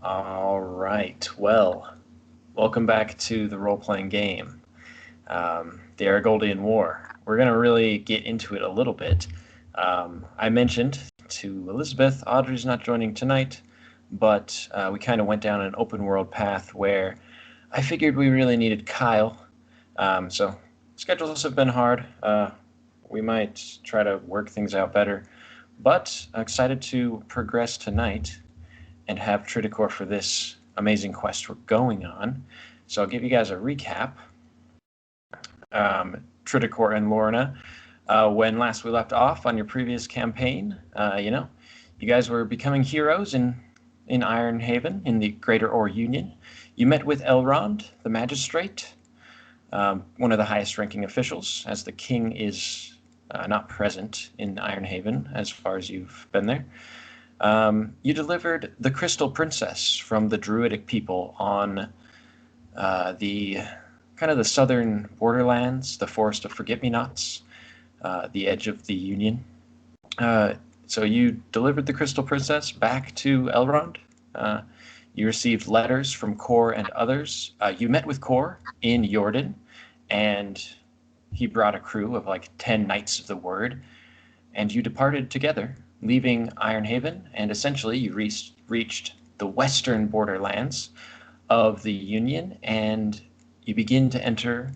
All right. Well, welcome back to the role-playing game, the Errigoldian War. We're going to really get into it a little bit. I mentioned to Elizabeth, Audrey's not joining tonight, but we kind of went down an open-world path where I figured we really needed Kyle. So schedules have been hard. We might try to work things out better, but I'm excited to progress tonight and have Tredicor for this amazing quest we're going on. So I'll give you guys a recap. Tredicor and Lorena, when last we left off on your previous campaign, you guys were becoming heroes in Ironhaven, in the Greater Ore Union. You met with Elrond, the magistrate, one of the highest ranking officials, as the king is not present in Ironhaven as far as you've been there. You delivered the Crystal Princess from the Druidic people on the kind of the southern borderlands, the Forest of Forget-Me-Nots, the edge of the Union. So you delivered the Crystal Princess back to Elrond. You received letters from Kor and others. You met with Kor in Jordan, and he brought a crew of like 10 Knights of the Word, and you departed together, leaving Ironhaven, and essentially you reached the western borderlands of the Union, and you begin to enter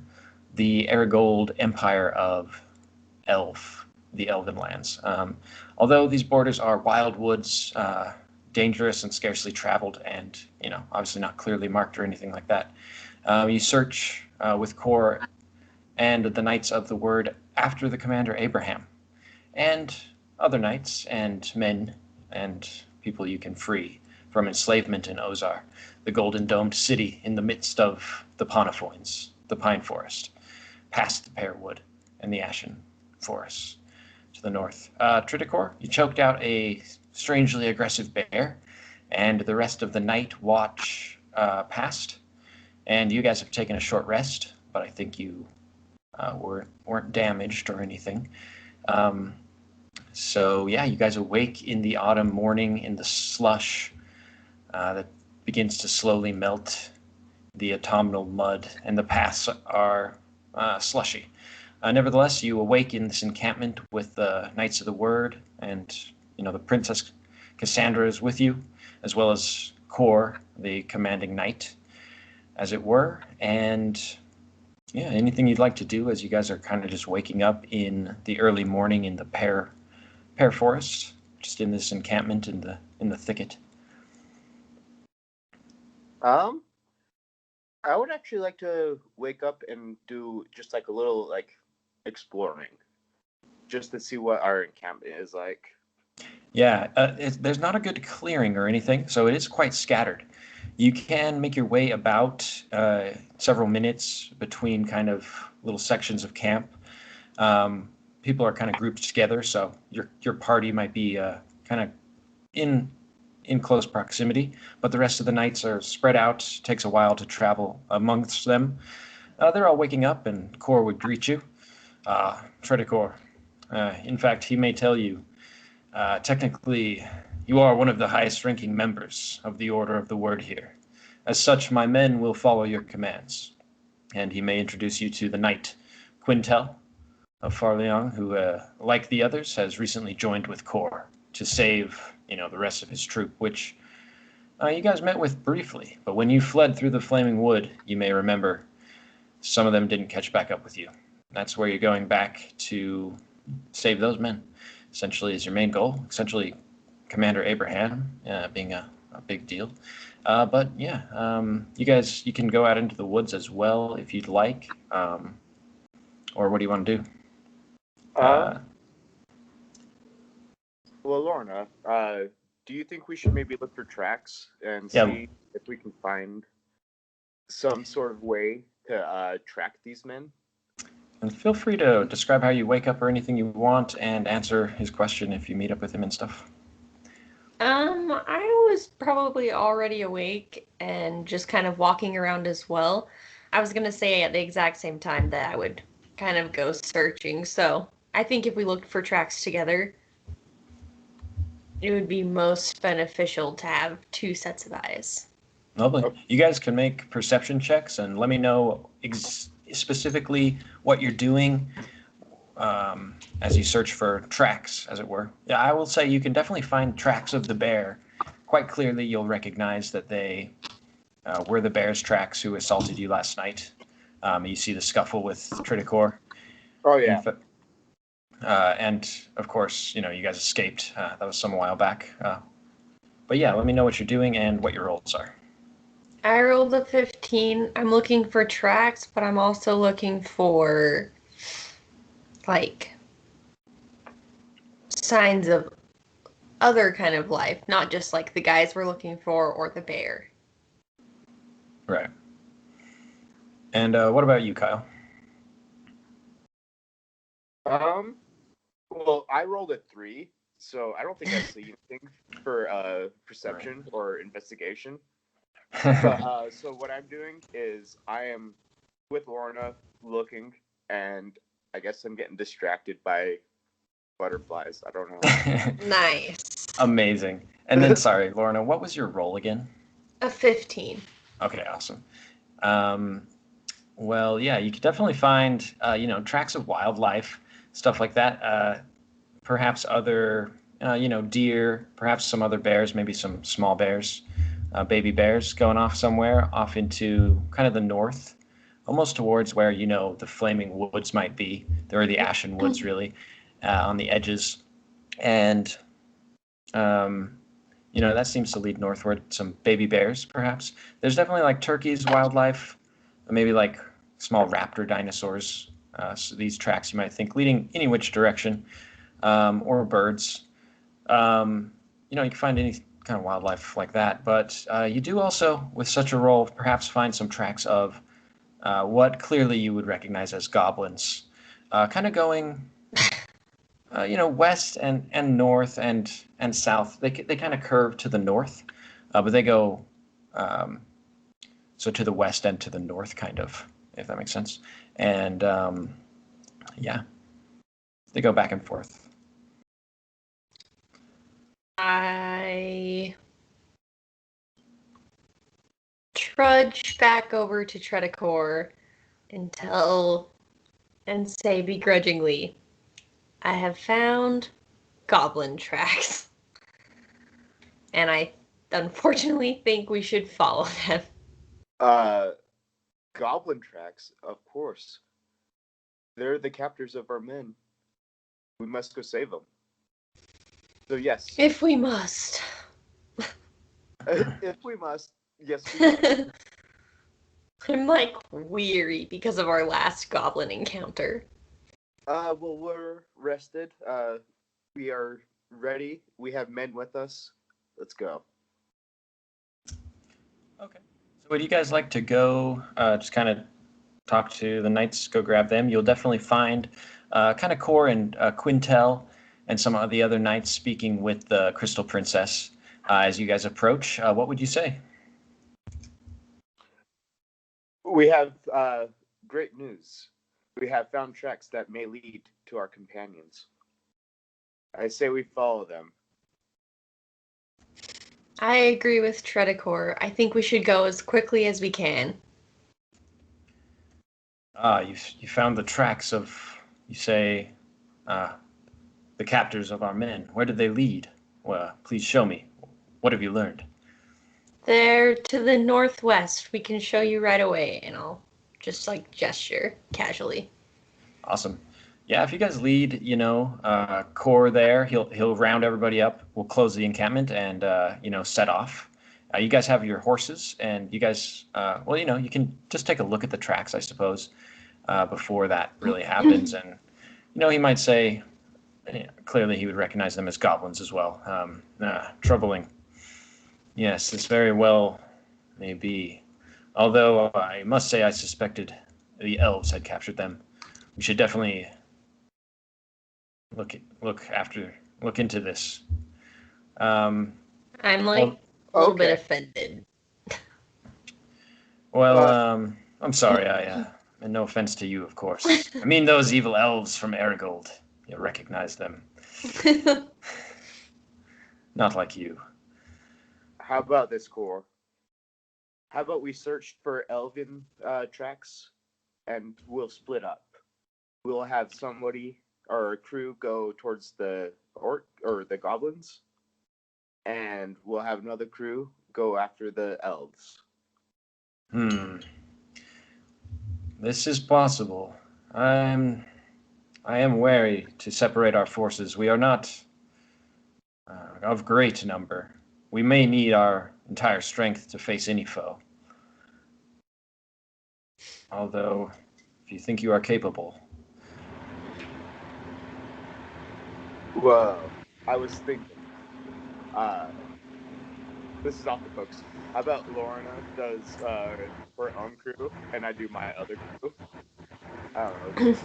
the Errigold Empire of the Elven lands. Although these borders are wild woods, dangerous and scarcely traveled, and obviously not clearly marked or anything like that. You search with Kor and the Knights of the Word after the commander Abraham, and other knights and men and people you can free from enslavement in Ozar, the golden domed city in the midst of the Ponifoins, the pine forest, past the pearwood and the ashen forests to the north. Tredicor, you choked out a strangely aggressive bear, and the rest of the night watch passed, and you guys have taken a short rest, but I think you weren't damaged or anything. So yeah, you guys awake in the autumn morning in the slush that begins to slowly melt the autumnal mud, and the paths are slushy. Nevertheless, you awake in this encampment with the Knights of the Word, and the Princess Cassandra is with you, as well as Kor, the commanding knight, as it were. And yeah, anything you'd like to do as you guys are kind of just waking up in the early morning in the pear forest, just in this encampment in the thicket? I would actually like to wake up and do just like a little exploring, just to see what our encampment is like. Yeah, there's not a good clearing or anything, so it is quite scattered. You can make your way about several minutes between kind of little sections of camp. People are kind of grouped together, so your party might be kind of in close proximity, but the rest of the knights are spread out. It takes a while to travel amongst them. They're all waking up, and Kor would greet you. Tredicor. In fact, he may tell you, technically, you are one of the highest-ranking members of the Order of the Word here. As such, my men will follow your commands. And he may introduce you to the knight, Quintel of Farleong, who, like the others, has recently joined with Kor to save, the rest of his troop, which you guys met with briefly. But when you fled through the Flaming Wood, you may remember some of them didn't catch back up with you. That's where you're going back to save those men, essentially, is your main goal. Essentially, Commander Abraham being a big deal. But yeah, you can go out into the woods as well if you'd like. Or what do you want to do? Well, Lorna, do you think we should maybe look for tracks and see if we can find some sort of way to track these men? And feel free to describe how you wake up or anything you want, and answer his question if you meet up with him and stuff. I was probably already awake and just kind of walking around as well. I was gonna say at the exact same time that I would kind of go searching, so I think if we looked for tracks together. it would be most beneficial to have two sets of eyes. Lovely. Oh. You guys can make perception checks and let me know specifically what you're doing as you search for tracks, as it were. Yeah, I will say you can definitely find tracks of the bear. Quite clearly, you'll recognize that they were the bear's tracks who assaulted you last night. You see the scuffle with Tredicor. Oh yeah. And of course, you guys escaped. That was some while back. But yeah, let me know what you're doing and what your rolls are. I rolled a 15. I'm looking for tracks, but I'm also looking for like signs of other kind of life, not just like the guys we're looking for or the bear. Right. And what about you, Kyle? Well, I rolled a 3, so I don't think I see anything for perception or investigation. But so what I'm doing is I am with Lorna looking, and I guess I'm getting distracted by butterflies. I don't know. Nice. Amazing. And then, sorry, Lorna, what was your roll again? A 15. Okay, awesome. Well, yeah, you could definitely find, tracks of wildlife, stuff like that. Perhaps other, deer, perhaps some other bears, maybe some small bears, baby bears going off somewhere, off into kind of the north, almost towards where, the flaming woods might be. There are the ashen woods, really, on the edges. And, that seems to lead northward. Some baby bears, perhaps. There's definitely like turkeys, wildlife, maybe like small raptor dinosaurs. So these tracks you might think leading any which direction, or birds. You can find any kind of wildlife like that. But you do also, with such a roll, perhaps find some tracks of what clearly you would recognize as goblins, kind of going, west and north and south. They kind of curve to the north, but they go so to the west and to the north, kind of, if that makes sense. And yeah, they go back and forth. I trudge back over to Tredicor and say begrudgingly, I have found goblin tracks. And I unfortunately think we should follow them. Goblin tracks, of course. They're the captors of our men. We must go save them. So yes. If we must. If we must, yes we must. I'm like weary because of our last goblin encounter. Well, we're rested. We are ready. We have men with us. Let's go. Okay. So would you guys like to go just kind of talk to the knights, go grab them? You'll definitely find kind of Cor and Quintel and some of the other knights speaking with the Crystal Princess as you guys approach. What would you say? We have great news. We have found tracks that may lead to our companions. I say we follow them. I agree with Tredicor. I think we should go as quickly as we can. You found the tracks of, you say, the captors of our men. Where did they lead? Well, please show me. What have you learned? They're to the northwest. We can show you right away, and I'll just like gesture casually. Awesome. Yeah, if you guys lead, Cor there, he'll round everybody up. We'll close the encampment and set off. You guys have your horses, and you guys, you can just take a look at the tracks, I suppose, before that really happens. And he might say, clearly he would recognize them as goblins as well. Troubling. Yes, this very well may be. Although I must say I suspected the elves had captured them. We should definitely look into this. I'm like a little bit offended. Well, I'm sorry. And no offense to you, of course. I mean those evil elves from Errigold. You recognize them. Not like you. How about this, Core? How about we search for elven tracks, and we'll split up. We'll have somebody or a crew go towards the orc or the goblins, and we'll have another crew go after the elves. This is possible. I am wary to separate our forces. We are not of great number. We may need our entire strength to face any foe. Although, if you think you are capable. Whoa. I was thinking. This is off the books. How about Lorena does her own crew, and I do my other crew? I don't know.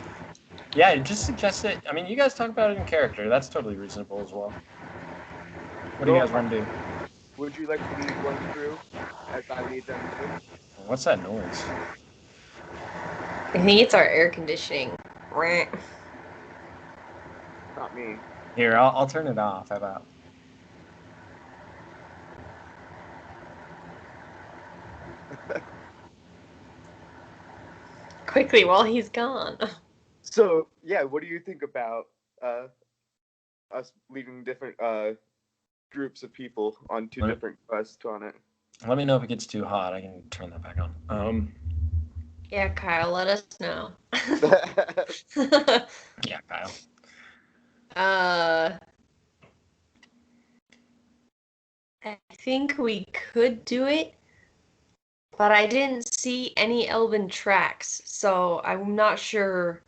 Yeah, just suggest it. I mean, you guys talk about it in character. That's totally reasonable as well. What do you guys want to do? Would you like to lead one crew as I lead them too? What's that noise? I think it's our air conditioning. Not me. Here, I'll turn it off. How about? Quickly while he's gone. So, yeah, what do you think about us leading different groups of people on two different quests on it? Let me know if it gets too hot. I can turn that back on. Yeah, Kyle, let us know. Yeah, Kyle. I think we could do it, but I didn't see any elven tracks, so I'm not sure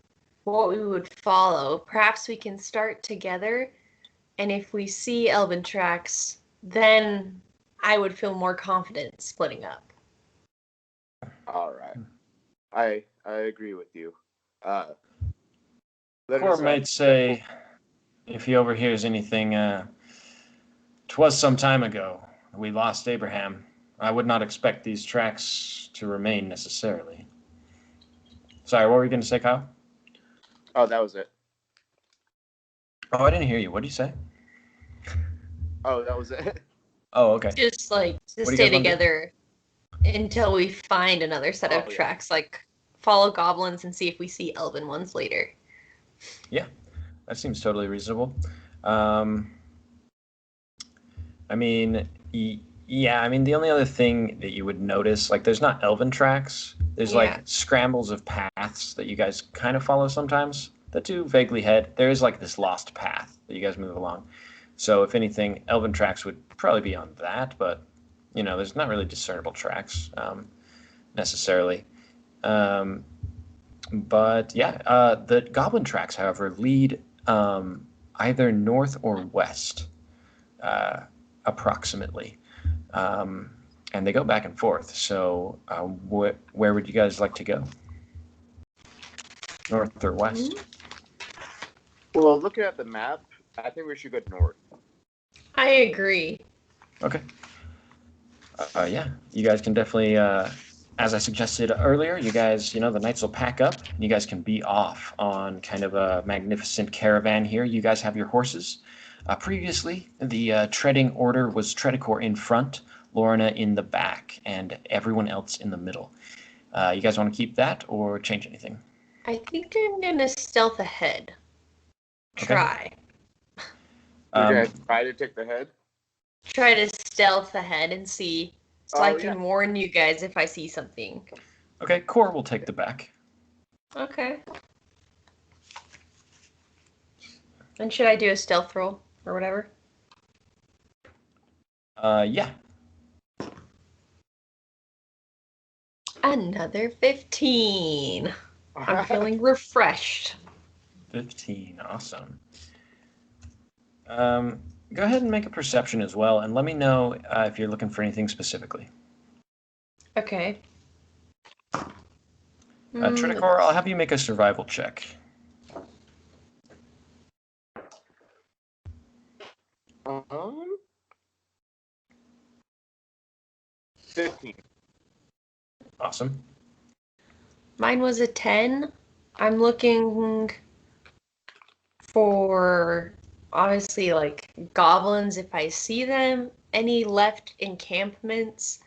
what we would follow. Perhaps we can start together, and if we see elven tracks, then I would feel more confident splitting up. All right. I agree with you. Cor might say, if he overhears anything, 'twas some time ago. We lost Abraham. I would not expect these tracks to remain necessarily. Sorry, what were you going to say, Kyle? Oh, that was it. Oh, I didn't hear you. What did you say? Oh, that was it. Oh, okay. Just like to stay together until we find another set of tracks, like follow goblins and see if we see elven ones later. Yeah, that seems totally reasonable. I mean, yeah, I mean, the only other thing that you would notice, like, there's not elven tracks. There's, like, scrambles of paths that you guys kind of follow sometimes that do vaguely head. There is, like, this lost path that you guys move along. So, if anything, elven tracks would probably be on that, but, you know, there's not really discernible tracks necessarily. But, yeah, the goblin tracks, however, lead either north or west, approximately. And they go back and forth. So where would you guys like to go? North or west? Well, looking at the map, I think we should go north. I agree. Okay. Yeah, you guys can definitely, as I suggested earlier, you guys, the knights will pack up. And you guys can be off on kind of a magnificent caravan here. You guys have your horses. Previously, the treading order was Tredicor in front, Lorena in the back, and everyone else in the middle. You guys want to keep that or change anything? I think I'm going to stealth ahead. Try. Okay, try to take the head? Try to stealth ahead and see, so I can warn you guys if I see something. Okay, Cor will take the back. Okay. And should I do a stealth roll or whatever? Yeah. Another 15. I'm feeling refreshed. 15, awesome. Go ahead and make a perception as well, and let me know if you're looking for anything specifically. Okay. Tredicor, I'll have you make a survival check. Um, 15. Awesome. Mine was a 10. I'm looking for obviously, like, goblins if I see them, any left encampments,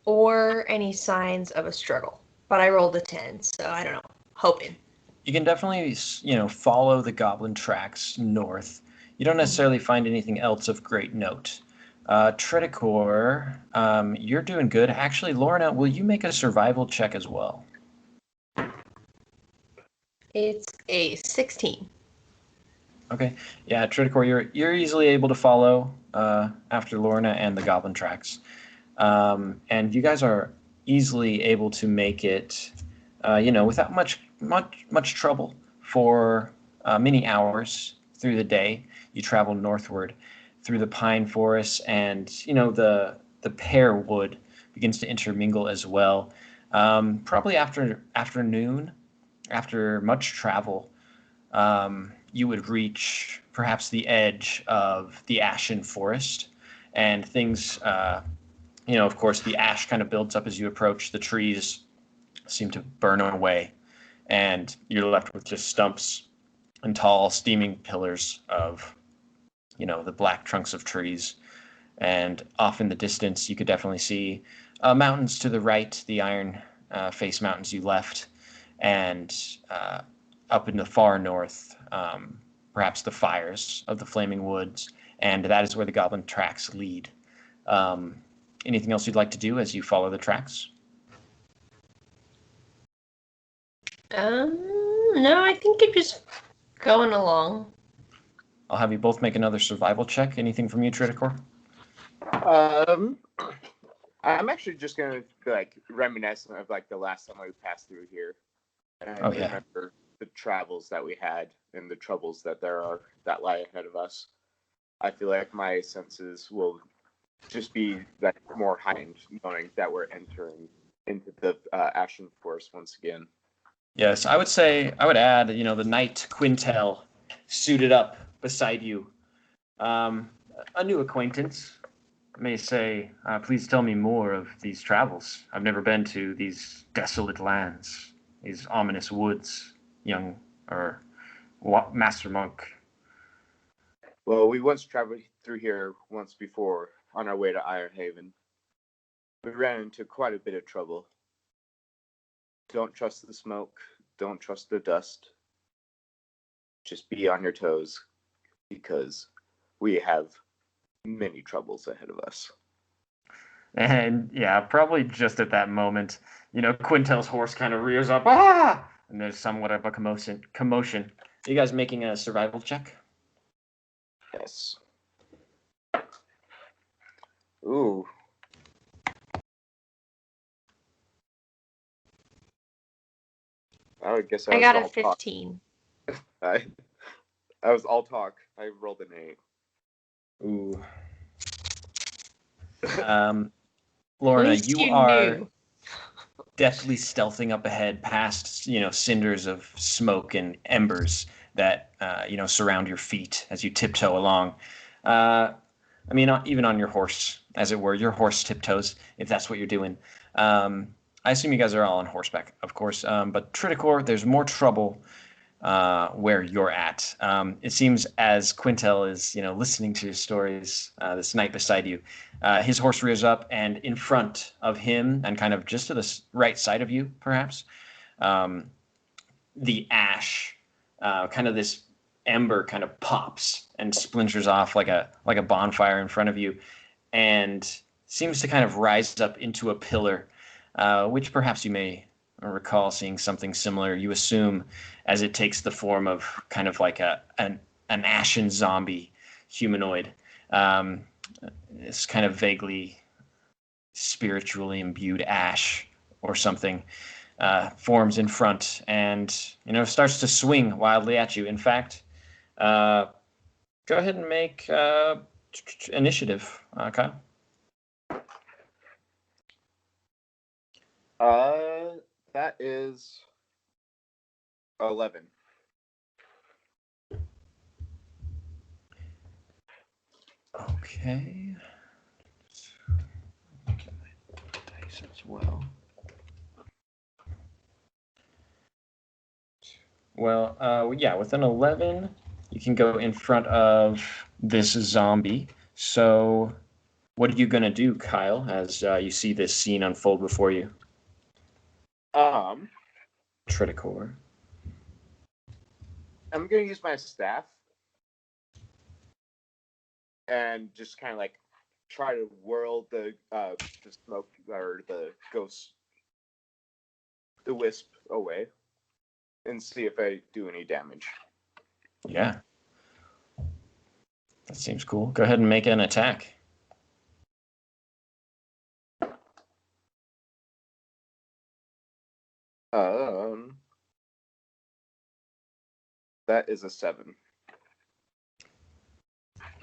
or any signs of a struggle. But I rolled a 10, so I don't know. Hoping. You can definitely, follow the goblin tracks north. You don't necessarily find anything else of great note. Tredicor, you're doing good. Actually, Lorna, will you make a survival check as well? It's a 16. Okay. Yeah, Tredicor, you're easily able to follow after Lorna and the goblin tracks. And you guys are easily able to make it, without much trouble for many hours through the day. You travel northward through the pine forests, and the pear wood begins to intermingle as well. Probably after afternoon, after much travel, you would reach perhaps the edge of the ashen forest, and things. Of course, the ash kind of builds up as you approach. The trees seem to burn away, and you're left with just stumps and tall, steaming pillars of, the black trunks of trees. And off in the distance, you could definitely see mountains to the right, the iron face mountains you left, and up in the far north, perhaps the fires of the flaming woods, and that is where the goblin tracks lead. Anything else you'd like to do as you follow the tracks? No, I think you're just going along. I'll have you both make another survival check. Anything from you, Tridicor? I'm actually just gonna be like reminiscent of like the last time we passed through here, and remember the travels that we had and the troubles that that lie ahead of us. I feel like my senses will just be like more heightened, knowing that we're entering into the ashen forest once again. Yes, I would add, the knight Quintel suited up beside you. A new acquaintance. May say, please tell me more of these travels. I've never been to these desolate lands, these ominous woods, Master Monk. Well, we once traveled through here once before on our way to Ironhaven. We ran into quite a bit of trouble. Don't trust the smoke. Don't trust the dust. Just be on your toes, because we have many troubles ahead of us. And yeah, probably just at that moment, Quintel's horse kind of rears up, ah! And there's somewhat of a commotion. Are you guys making a survival check? Yes. Ooh. I guess I got a 15. I was all talk. I rolled an 8. Ooh. Lorna, you are deftly stealthing up ahead past, cinders of smoke and embers that, surround your feet as you tiptoe along. Even on your horse, as it were, your horse tiptoes, if that's what you're doing. I assume you guys are all on horseback, of course. But Tridicor, there's more trouble where you're at. It seems as Quintel is, listening to your stories, this knight beside you, his horse rears up, and in front of him, and kind of just to the right side of you, perhaps, the ash, kind of this ember, kind of pops and splinters off like a bonfire in front of you, and seems to kind of rise up into a pillar, which perhaps you may recall seeing something similar. You assume as it takes the form of kind of like an ashen zombie humanoid. This kind of vaguely spiritually imbued ash or something forms in front and, starts to swing wildly at you. In fact, go ahead and make initiative, Kyle. That is 11. Okay. Get my dice as well. Well, with an 11, you can go in front of this zombie. So what are you going to do, Kyle, as you see this scene unfold before you? Um, Tredicor. I'm gonna use my staff and just kind of like try to whirl the smoke or the ghost, the wisp away, and see if I do any damage. Yeah. That seems cool. Go ahead and make an attack. That is a 7.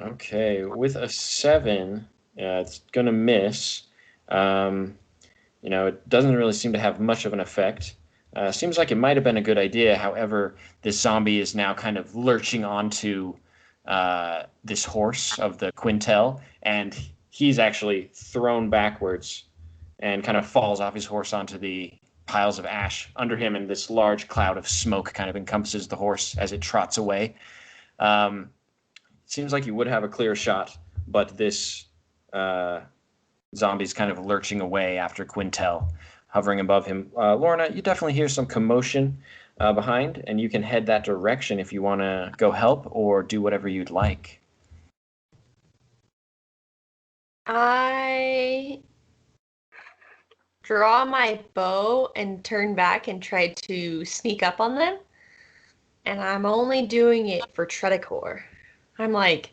Okay, with a 7, it's gonna miss. It doesn't really seem to have much of an effect. Seems like it might have been a good idea. However, this zombie is now kind of lurching onto this horse of the Quintel, and he's actually thrown backwards and kind of falls off his horse onto the piles of ash under him, and this large cloud of smoke kind of encompasses the horse as it trots away. Seems like you would have a clear shot, but this zombie's kind of lurching away after Quintel, hovering above him. Lorna, you definitely hear some commotion behind, and you can head that direction if you want to go help or do whatever you'd like. I draw my bow and turn back and try to sneak up on them. And I'm only doing it for Tredicor. I'm like,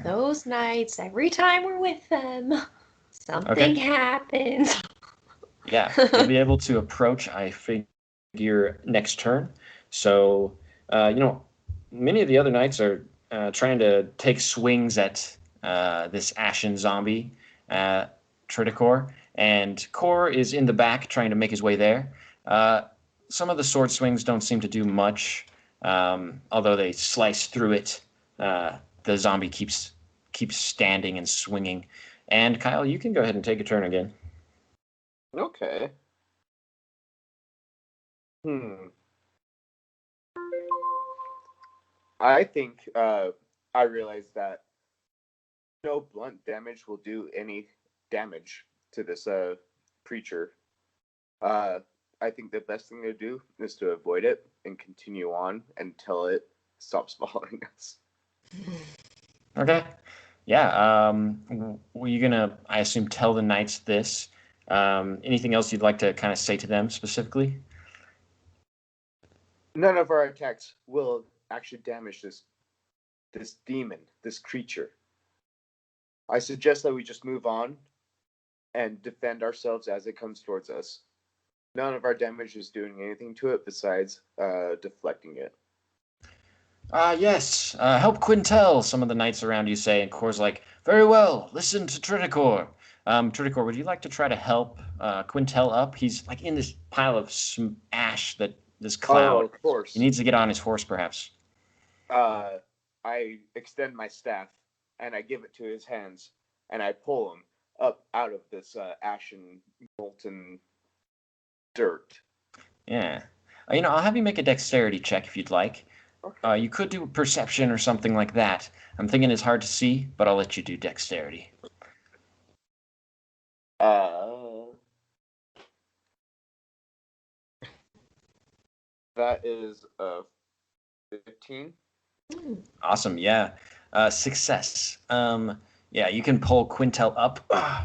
those nights, every time we're with them, something happens. Yeah, you'll be able to approach, I figure, next turn. So, many of the other knights are trying to take swings at this ashen zombie, Tredicor, and Kor is in the back trying to make his way there. Some of the sword swings don't seem to do much, although they slice through it. The zombie keeps standing and swinging. And Kyle, you can go ahead and take a turn again. Okay. I think I realized that no blunt damage will do any damage to this preacher. I think the best thing to do is to avoid it and continue on until it stops following us. Okay. Yeah. Were you gonna, I assume, tell the knights this? Anything else you'd like to kind of say to them specifically? None of our attacks will actually damage this demon, this creature. I suggest that we just move on and defend ourselves as it comes towards us. None of our damage is doing anything to it besides deflecting it. Yes. Help Quintel, some of the knights around you say, and Kor's like, very well, listen to Tredicor. Tredicor, would you like to try to help Quintel up? He's like in this pile of ash, this cloud. Oh, of course. He needs to get on his horse, perhaps. I extend my staff and I give it to his hands and I pull him up out of this ashen, molten dirt. Yeah. I'll have you make a dexterity check if you'd like. Okay. You could do perception or something like that. I'm thinking it's hard to see, but I'll let you do dexterity. That is 15. Awesome, yeah. Success. Yeah, you can pull Quintel up.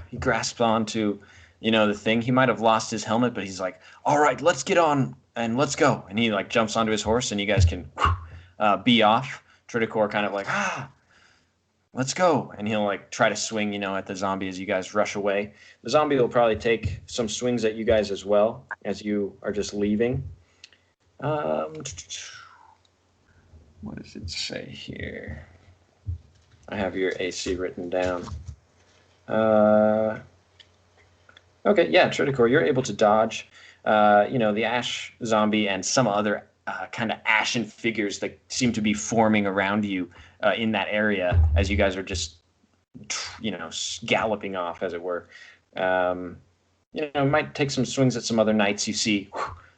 He grasps onto, the thing. He might have lost his helmet, but he's like, all right, let's get on and let's go. And he like jumps onto his horse and you guys can be off. Tredicor kind of like, let's go. And he'll like try to swing, at the zombie as you guys rush away. The zombie will probably take some swings at you guys as well as you are just leaving. What does it say here? I have your AC written down. Okay, yeah, Tredicor, you're able to dodge, the ash zombie and some other kind of ashen figures that seem to be forming around you in that area as you guys are just, galloping off, as it were. Might take some swings at some other knights. You see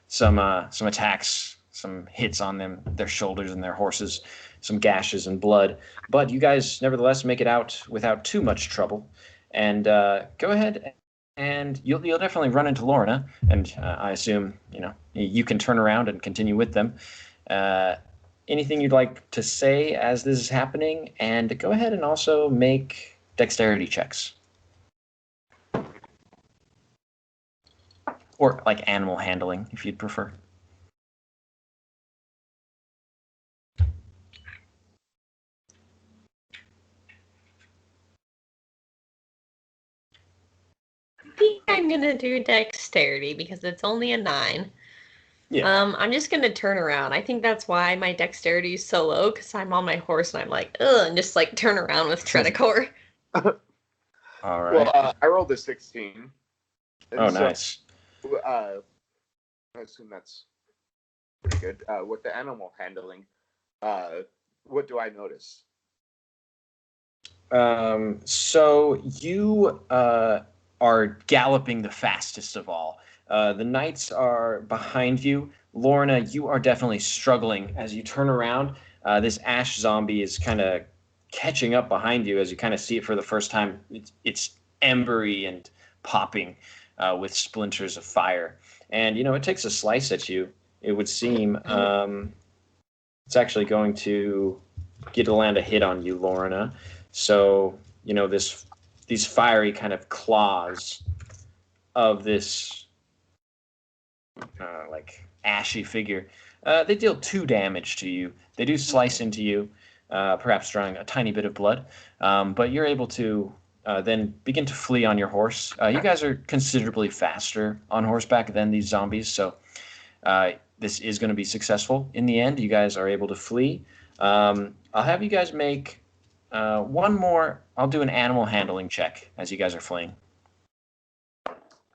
some attacks some hits on their shoulders and their horses, some gashes and blood. But you guys nevertheless make it out without too much trouble. And go ahead, and you'll definitely run into Lorna, and I assume you can turn around and continue with them. Anything you'd like to say as this is happening? And go ahead and also make dexterity checks. Or like animal handling, if you'd prefer. I think I'm gonna do dexterity because it's only a 9. Yeah. I'm just gonna turn around. I think that's why my dexterity is so low, because I'm on my horse and I'm like, ugh, and just like turn around with Tredicor. All right. Well, I rolled a 16. Oh, nice. I assume that's pretty good. With the animal handling, what do I notice? So you are galloping the fastest of all. The knights are behind you. Lorna, you are definitely struggling as you turn around. This ash zombie is kind of catching up behind you as you kind of see it for the first time. It's embery and popping with splinters of fire. And, it takes a slice at you, it would seem. It's actually going to get to land a hit on you, Lorna. So, these fiery kind of claws of this like ashy figure, they deal 2 damage to you. They do slice into you, perhaps drawing a tiny bit of blood, but you're able to then begin to flee on your horse. You guys are considerably faster on horseback than these zombies, so this is going to be successful in the end. You guys are able to flee. I'll have you guys make one more. I'll do an animal handling check as you guys are fleeing.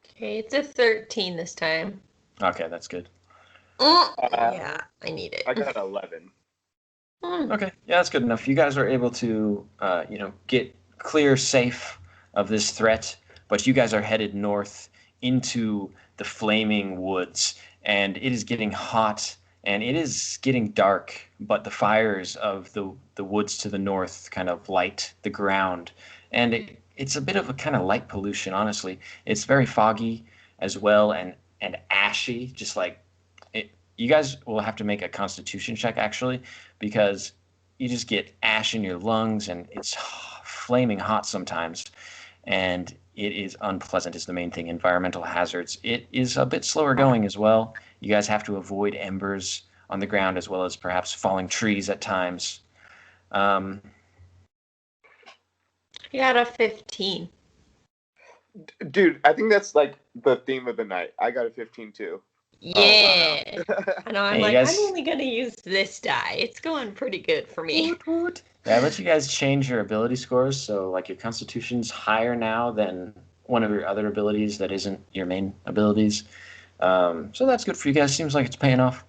Okay, it's a 13 this time. Okay, that's good. Yeah, I need it. I got 11. Okay, yeah, that's good enough. You guys are able to, get clear, safe of this threat, but you guys are headed north into the flaming woods, and it is getting hot, and it is getting dark, but the fires of the woods to the north kind of light the ground, and it's a bit of a kind of light pollution, honestly. It's very foggy as well, and ashy, just like it. You guys will have to make a constitution check, actually, because you just get ash in your lungs, and it's flaming hot sometimes, and it is unpleasant is the main thing. Environmental hazards. It is a bit slower going as well. You guys have to avoid embers on the ground as well as perhaps falling trees at times. I got a 15. Dude, I think that's like the theme of the night. I got a 15 too. Yeah. Oh, wow. I know, I'm Hey, like, guys... I'm only going to use this die. It's going pretty good for me. Yeah, I let you guys change your ability scores, so like your constitution's higher now than one of your other abilities that isn't your main abilities. So that's good for you guys. Seems like it's paying off.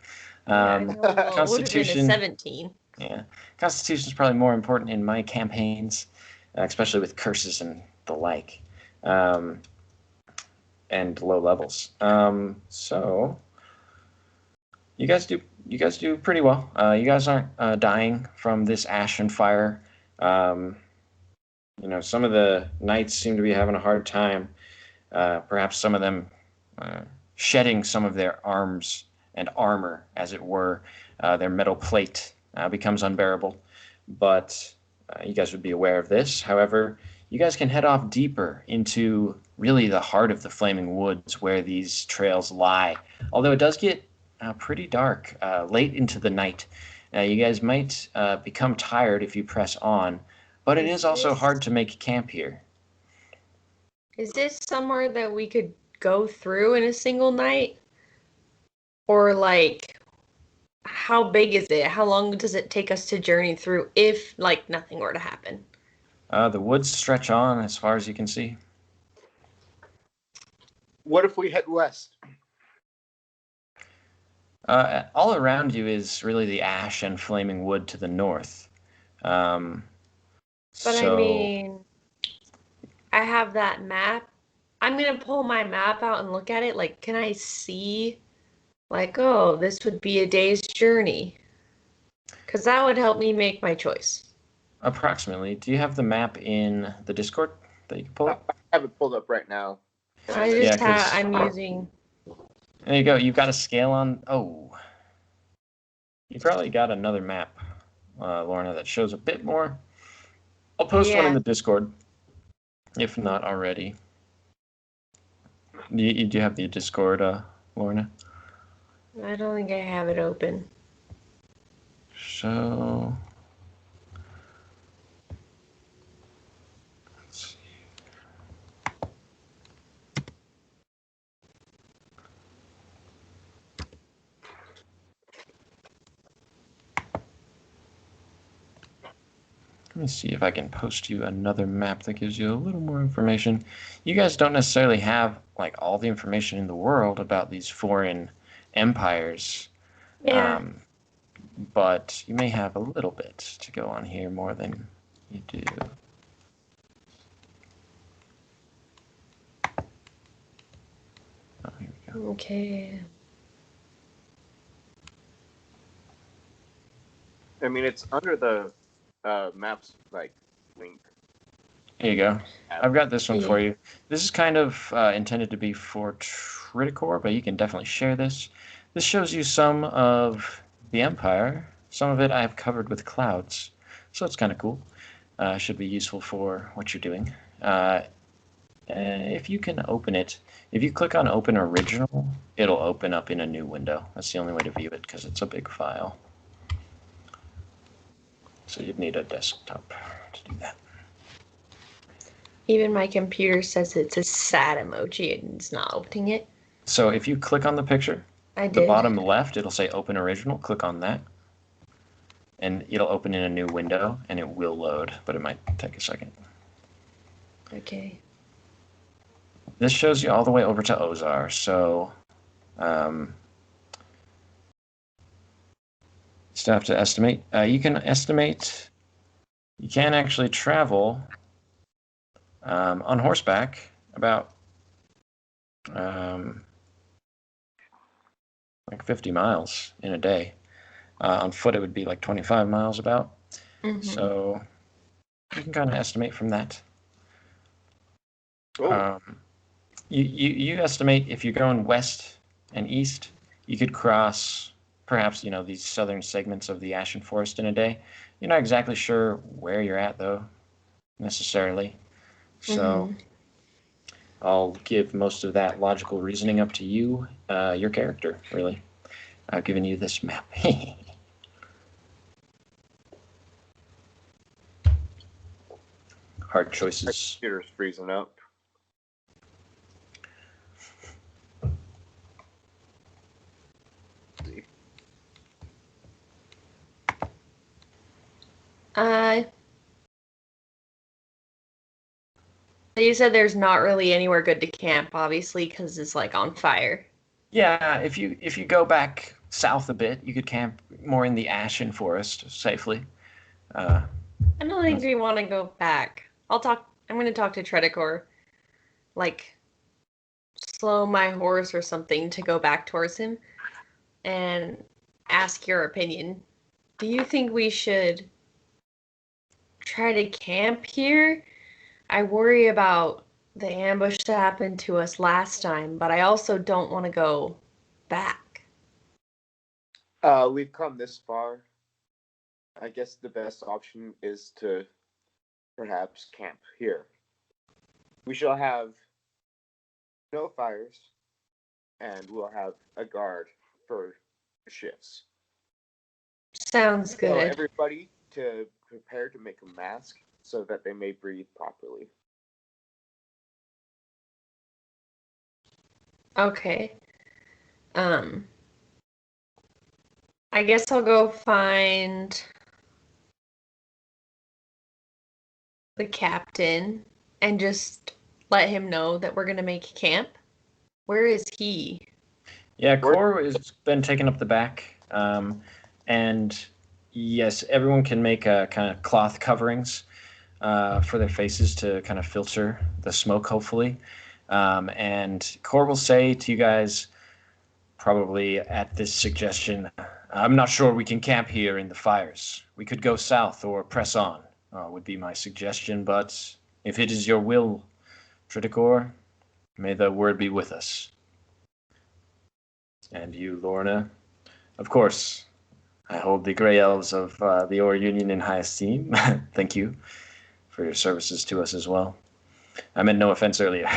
Yeah, well, it would have been a Constitution. 17. Yeah, Constitution's probably more important in my campaigns, especially with curses and the like, and low levels. So you guys do pretty well. You guys aren't dying from this ash and fire. Some of the knights seem to be having a hard time. Perhaps some of them shedding some of their arms and armor, as it were. Their metal plate becomes unbearable. But you guys would be aware of this. However, you guys can head off deeper into really the heart of the flaming woods where these trails lie. Although it does get pretty dark late into the night. You guys might become tired if you press on, but it is also hard to make camp here. Is this somewhere that we could go through in a single night? Or like, how big is it? How long does it take us to journey through if like nothing were to happen? The woods stretch on as far as you can see. What if we head west? All around you is really the ash and flaming wood to the north. But I mean, I have that map. I'm gonna pull my map out and look at it. Like, can I see Like, oh, this would be a day's journey. Because that would help me make my choice. Approximately. Do you have the map in the Discord that you can pull up? I have it pulled up right now. I Yeah, just 'cause- I'm using. There you go. You've got a scale on. Oh. You probably got another map, Lorna, that shows a bit more. I'll post one in Yeah. the Discord, if not already. Do you have the Discord, Lorna? I don't think I have it open. So, let's see. Let me see if I can post you another map that gives you a little more information. You guys don't necessarily have like all the information in the world about these foreign empires. Yeah. But you may have a little bit to go on here more than you do. Oh, here we go. Okay. I mean, it's under the maps like link. Here you go. I've got this one Yeah. for you. This is kind of intended to be for Tredicor, but you can definitely share this. This shows you some of the Empire. Some of it I have covered with clouds, so it's kind of cool. Should be useful for what you're doing. If you can open it, if you click on Open Original, it'll open up in a new window. That's the only way to view it because it's a big file. So you'd need a desktop to do that. Even my computer says it's a sad emoji and it's not opening it. So if you click on the picture, I the did. bottom left, it'll say Open Original. Click on that. And it'll open in a new window, and it will load, but it might take a second. Okay. This shows you all the way over to Ozar, so still have to estimate. You can estimate, you can actually travel on horseback about like 50 miles in a day. On foot, it would be like 25 miles about. Mm-hmm. So you can kind of estimate from that. Oh. You estimate if you're going west and east, you could cross perhaps these southern segments of the Ashen Forest in a day. You're not exactly sure where you're at though, necessarily. So I'll give most of that logical reasoning up to you, your character, really. I've given you this map. Hard choices. My computer's freezing up. You said there's not really anywhere good to camp, obviously, because it's like on fire. Yeah, if you go back south a bit, you could camp more in the Ashen Forest safely. I don't think we want to go back. I'm going to talk to Tredicor. Like, slow my horse or something to go back towards him and ask your opinion. Do you think we should try to camp here? I worry about the ambush that happened to us last time, but I also don't want to go back. We've come this far. I guess the best option is to perhaps camp here. We shall have no fires, and we'll have a guard for shifts. Sounds So good. everybody to prepare to make a mask so that they may breathe properly. Okay. I guess I'll go find the captain and just let him know that we're gonna make camp. Where is he? Yeah, Core has been taking up the back, and yes, everyone can make kind of cloth coverings for their faces to kind of filter the smoke, hopefully. And Core will say to you guys, probably at this suggestion. I'm not sure we can camp here in the fires. We could go south or press on, would be my suggestion. But if it is your will, Tredicor, may the word be with us. And you, Lorna. Of course, I hold the Grey Elves of the Ore Union in high esteem. Thank you for your services to us as well. I meant no offense earlier.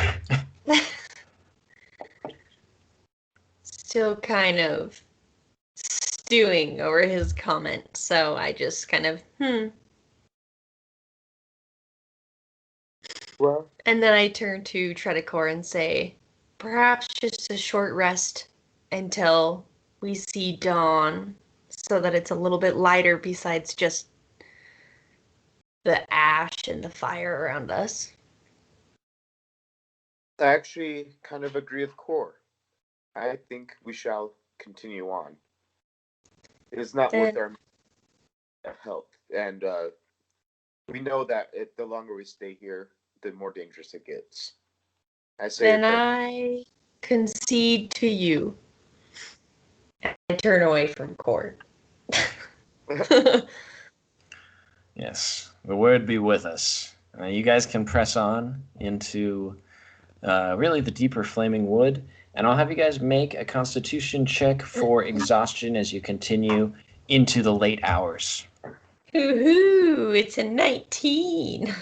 Still kind of stewing over his comment, so I just kind of, Well, And then I turn to Tredicor and say, perhaps just a short rest until we see dawn, so that it's a little bit lighter besides just the ash and the fire around us. I actually kind of agree with Core. I think we shall continue on. It is not worth our help, and we know that the longer we stay here, the more dangerous it gets. I say. Then I concede to you. I turn away from Cord. Yes, the word be with us. You guys can press on into really the deeper flaming wood, and I'll have you guys make a constitution check for exhaustion as you continue into the late hours. Hoo-hoo, it's a 19.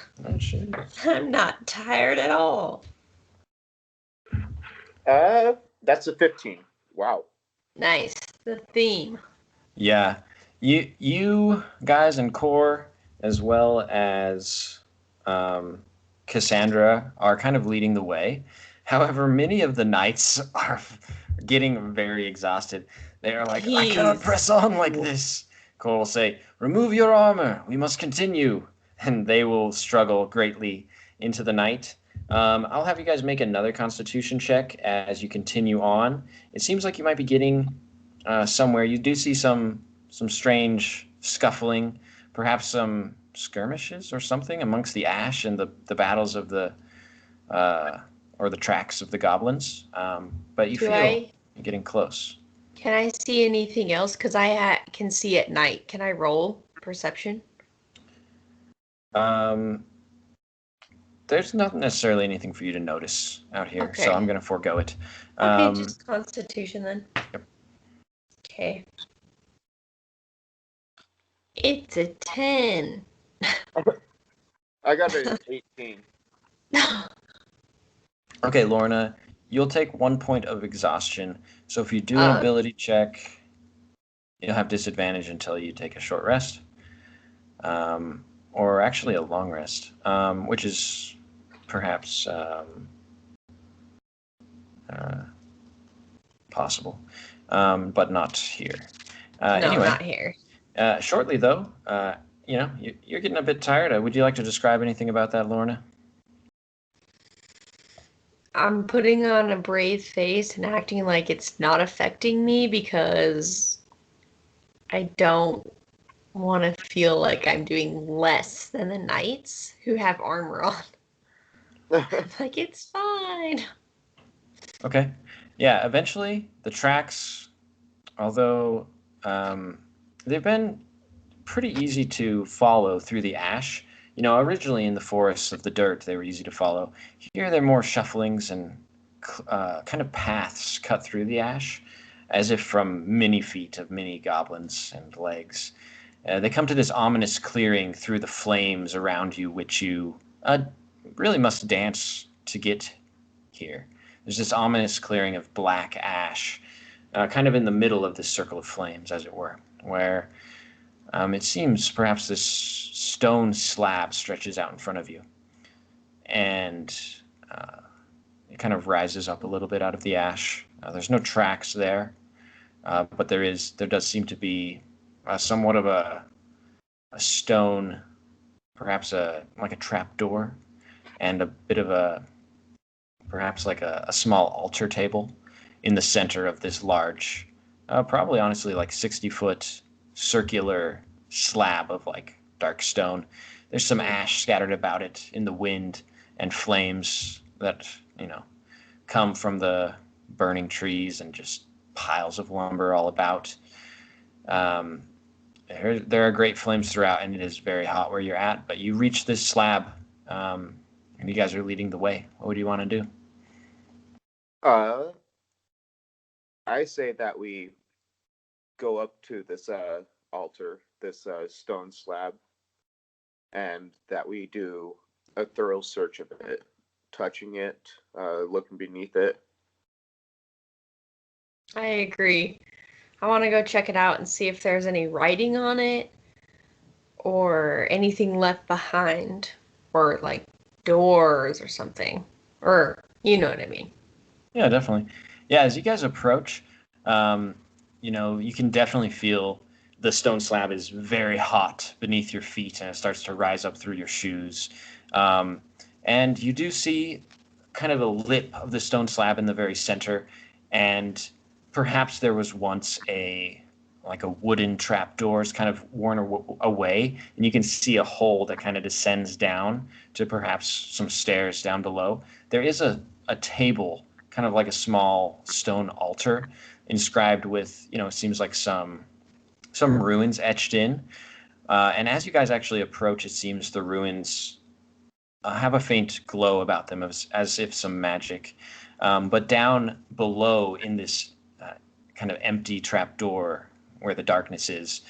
I'm not tired at all. That's a 15. Wow. Nice. The theme. Yeah, you guys and Core, as well as Cassandra, are kind of leading the way. However, many of the knights are getting very exhausted. They are like, I cannot press on like this. Core will say, remove your armor. We must continue. And they will struggle greatly into the night. I'll have you guys make another constitution check as you continue on. It seems like you might be getting somewhere. You do see some strange scuffling, perhaps some skirmishes or something amongst the ash and the battles of the or the tracks of the goblins. But you feel you're getting close. Can I see anything else? Because I can see at night. Can I roll perception? There's not necessarily anything for you to notice out here, so I'm going to forego it. Okay, just Constitution then. Yep. Okay. It's a 10. I got an 18. Okay, Lorna, you'll take 1 point of exhaustion. So if you do an ability check, you'll have disadvantage until you take a short rest. Or actually a long rest, which is perhaps possible, but not here. No, anyway, not here. Shortly, though, you're getting a bit tired. Would you like to describe anything about that, Lorna? I'm putting on a brave face and acting like it's not affecting me because I don't want to feel like I'm doing less than the knights who have armor on. Like, it's fine. Okay. Yeah, eventually the tracks, although they've been pretty easy to follow through the ash. Originally in the forests of the dirt, they were easy to follow. Here they're more shufflings and kind of paths cut through the ash, as if from many feet of many goblins and legs. They come to this ominous clearing through the flames around you, which you really must dance to get here. There's this ominous clearing of black ash, kind of in the middle of this circle of flames, as it were, where it seems perhaps this stone slab stretches out in front of you. And it kind of rises up a little bit out of the ash. There's no tracks there, but there does seem to be somewhat of a stone, perhaps like a trap door, and a bit of perhaps like a small altar table in the center of this large, probably honestly like 60-foot circular slab of like dark stone. There's some ash scattered about it in the wind and flames that come from the burning trees and just piles of lumber all about. Um, there are great flames throughout, and it is very hot where you're at. But you reach this slab, and you guys are leading the way. What would you want to do? Uh, I say that we go up to this altar, this stone slab, and that we do a thorough search of it, touching it, looking beneath it. I agree. I want to go check it out and see if there's any writing on it or anything left behind or like doors or something. Or you know what I mean. Yeah, definitely. Yeah, as you guys approach, you can definitely feel the stone slab is very hot beneath your feet, and it starts to rise up through your shoes. Um, and you do see kind of a lip of the stone slab in the very center, and perhaps there was once a wooden trap doors kind of worn away, and you can see a hole that kind of descends down to perhaps some stairs down below. There is a table, kind of like a small stone altar, inscribed with, it seems like some ruins etched in. And as you guys actually approach, it seems the ruins have a faint glow about them, as if some magic. But down below in this kind of empty trapdoor where the darkness is,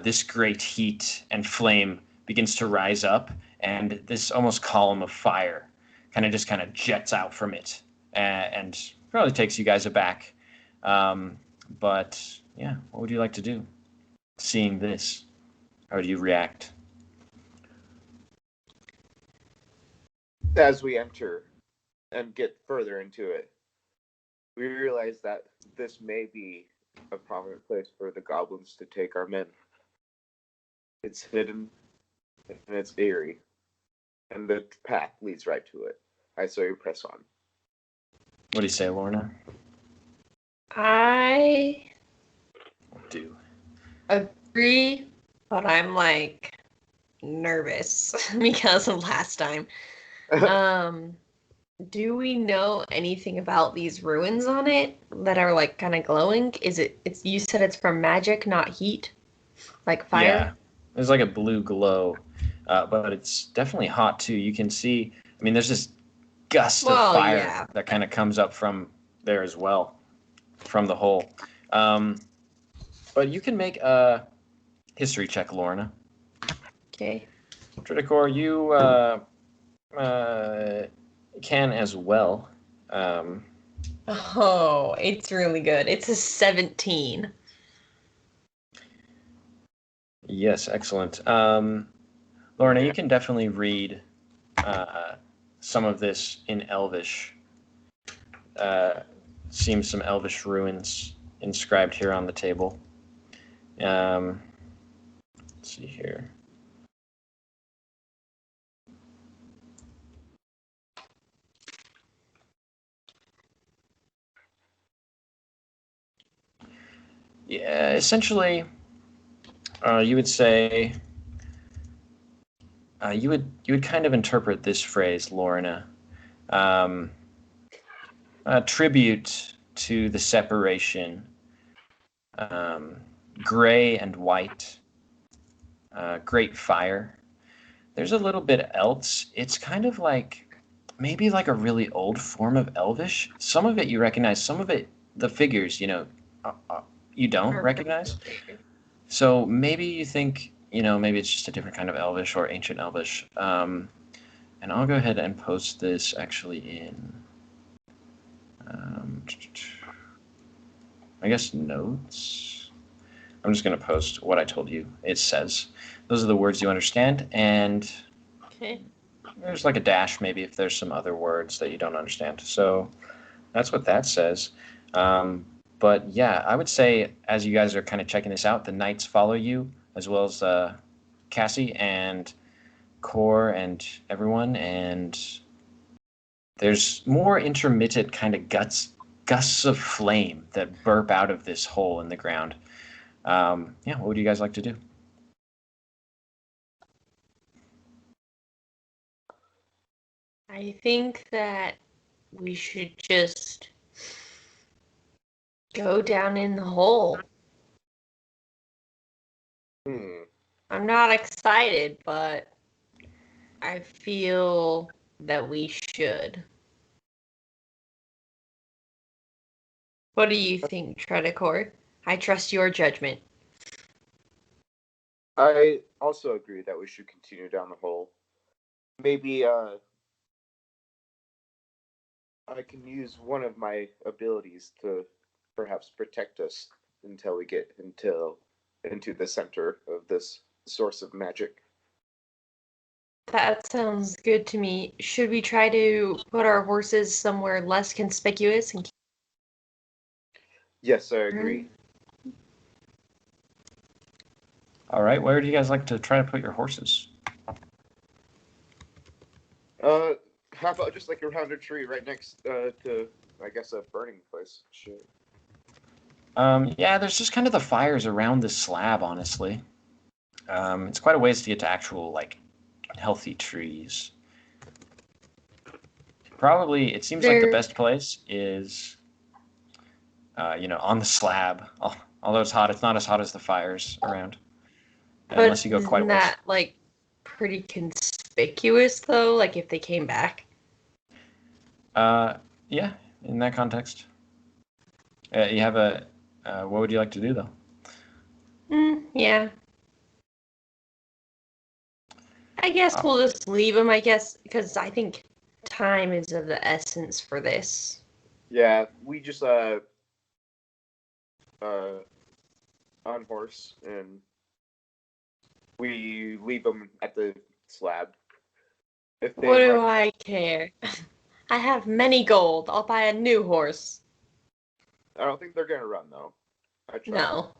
this great heat and flame begins to rise up, and this almost column of fire kind of jets out from it, and probably takes you guys aback. But yeah, what would you like to do seeing this? How would you react? As we enter and get further into it, we realize that this may be a prominent place for the goblins to take our men. It's hidden and it's eerie, and the path leads right to it. I say we press on. What do you say, Lorna? I Do. agree, but I'm like nervous because of last time. Do we know anything about these ruins on it that are like kind of glowing? It's you said it's from magic, not heat, like Yeah, fire? there's like a blue glow, but it's definitely hot too. You can see, I mean, there's this gust of Well, fire yeah. that kind of comes up from there as well, from the hole. Um, but you can make a history check, Lorna. Okay. Tredicor, you uh, can as well. Um, Oh, it's really good. It's a 17. yes, excellent. Lorna, you can definitely read some of this in Elvish. Uh, Seems some Elvish ruins inscribed here on the table. Let's see here. Yeah, essentially, you would say you would kind of interpret this phrase, Lorna, um, a tribute to the separation, um, gray and white, great fire. There's a little bit else. It's kind of like maybe like a really old form of Elvish. Some of it you recognize, some of it, the figures, you don't recognize. So maybe you think, maybe it's just a different kind of Elvish or ancient Elvish. And I'll go ahead and post this actually in, um, I guess, notes. I'm just going to post what I told you. It says, those are the words you understand, and Okay. there's like a dash maybe if there's some other words that you don't understand. So that's what that says. But yeah, I would say as you guys are kind of checking this out, the knights follow you as well as Cassie and Core and everyone, and there's more intermittent kind of gusts of flame that burp out of this hole in the ground. Yeah, what would you guys like to do? I think that we should just Go down in the hole. I'm not excited, but I feel that we should. What do you think, Tredicor? I trust your judgment. I also agree that we should continue down the hole. Maybe I can use one of my abilities to perhaps protect us until we get into the center of this source of magic. That sounds good to me. Should we try to put our horses somewhere less conspicuous and Yes, I agree. All right, where do you guys like to try to put your horses? How about just like around a tree right next to, I guess, a burning place? Shit. Yeah, there's just kind of the fires around this slab, honestly. It's quite a ways to get to actual, like, healthy trees. Probably, it seems like the best place is, on the slab. Although it's hot, it's not as hot as the fires around. Unless you go quite a ways. Isn't that, like, pretty conspicuous, though? Like, if they came back? Yeah, in that context. You have a... what would you like to do, though? Yeah. I guess we'll just leave them, because I think time is of the essence for this. Yeah, we just unhorse and we leave them at the slab. If they what do I care? I have many gold. I'll buy a new horse. I don't think they're gonna run though. No.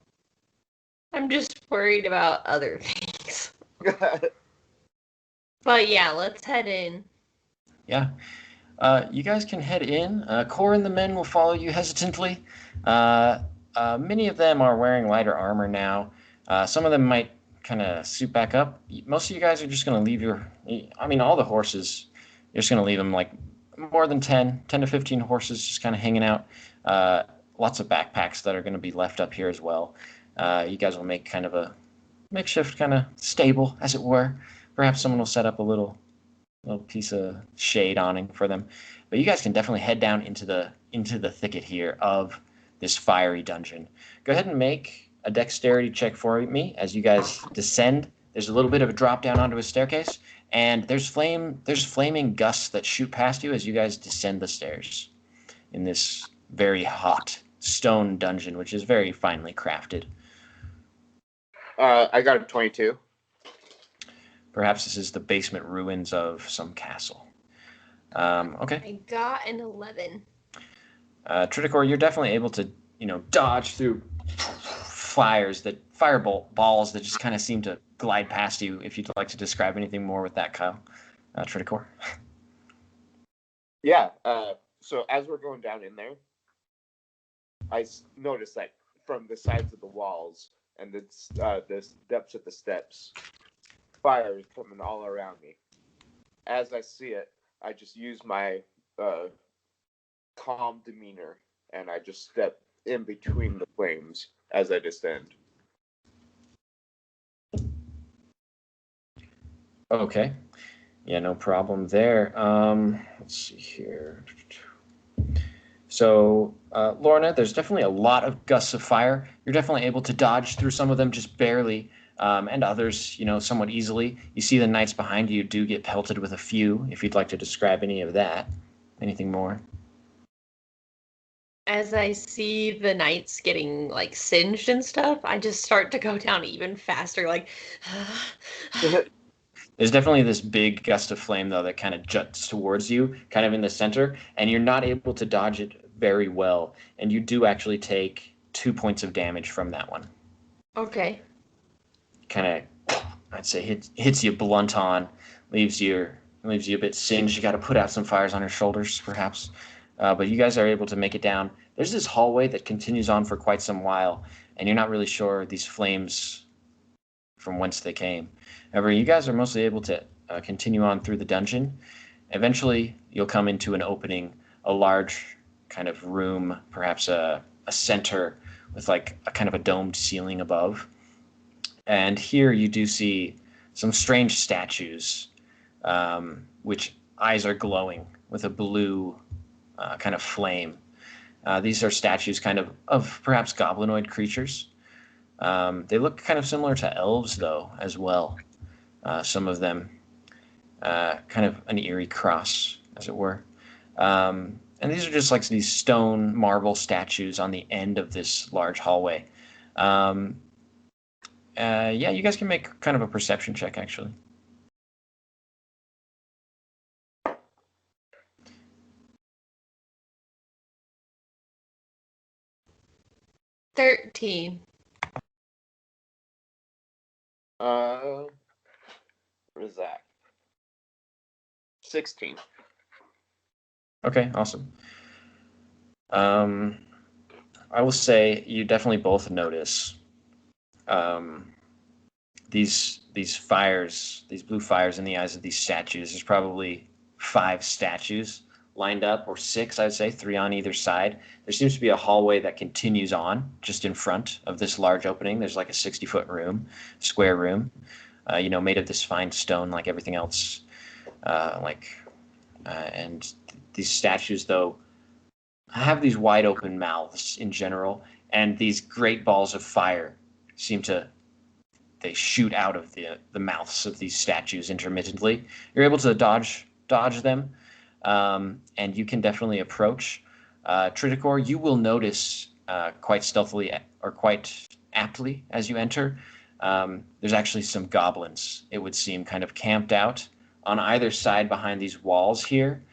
I'm just worried about other things. But yeah, let's head in. Yeah. You guys can head in. Cor and the men will follow you hesitantly. Many of them are wearing lighter armor now. Some of them might kind of suit back up. Most of you guys are just going to leave all the horses, you're just going to leave them like more than 10 to 15 horses just kind of hanging out. Lots of backpacks that are going to be left up here as well. You guys will make kind of a makeshift kind of stable, as it were. Perhaps someone will set up a little piece of shade awning for them. But you guys can definitely head down into the thicket here of this fiery dungeon. Go ahead and make a dexterity check for me as you guys descend. There's a little bit of a drop down onto a staircase, and there's flaming gusts that shoot past you as you guys descend the stairs in this very hot stone dungeon, which is very finely crafted. I got a 22. Perhaps this is the basement ruins of some castle. Okay. I got an 11. Tredicor, you're definitely able to, dodge through firebolt balls that just kind of seem to glide past you. If you'd like to describe anything more with that, Kyle, Tredicor. Yeah. So as we're going down in there, I noticed that from the sides of the walls and the depths of the steps, fire is coming all around me. As I see it, I just use my calm demeanor and I just step in between the flames as I descend. Okay. Yeah, no problem there. Let's see here. So, Lorna, there's definitely a lot of gusts of fire. You're definitely able to dodge through some of them just barely. And others, somewhat easily. You see the knights behind you do get pelted with a few, if you'd like to describe any of that. Anything more? As I see the knights getting, like, singed and stuff, I just start to go down even faster, like... There's definitely this big gust of flame, though, that kind of juts towards you, kind of in the center, and you're not able to dodge it very well. And you do actually take 2 points of damage from that one. Okay. Kind of, I'd say, hits you blunt on, leaves you a bit singed. You got to put out some fires on your shoulders, perhaps. But you guys are able to make it down. There's this hallway that continues on for quite some while, and you're not really sure these flames from whence they came. However, you guys are mostly able to continue on through the dungeon. Eventually, you'll come into an opening, a large kind of room, perhaps a center with like a kind of a domed ceiling above. And here you do see some strange statues, which eyes are glowing with a blue kind of flame. These are statues kind of perhaps goblinoid creatures. They look kind of similar to elves, though, as well. Some of them kind of an eerie cross, as it were. And these are just like these stone marble statues on the end of this large hallway. Yeah, you guys can make kind of a perception check, actually. $13. What is that? 16. Okay, awesome. I will say you definitely both notice these fires, these blue fires in the eyes of these statues. There's probably 5 statues lined up, or 6, I'd say, 3 on either side. There seems to be a hallway that continues on just in front of this large opening. There's like a 60-foot room, square room, made of this fine stone like everything else. And these statues, though, have these wide open mouths in general, and these great balls of fire they shoot out of the mouths of these statues intermittently. You're able to dodge them, and you can definitely approach. Tredicor, you will notice quite stealthily or quite aptly as you enter, there's actually some goblins, it would seem, kind of camped out on either side behind these walls here,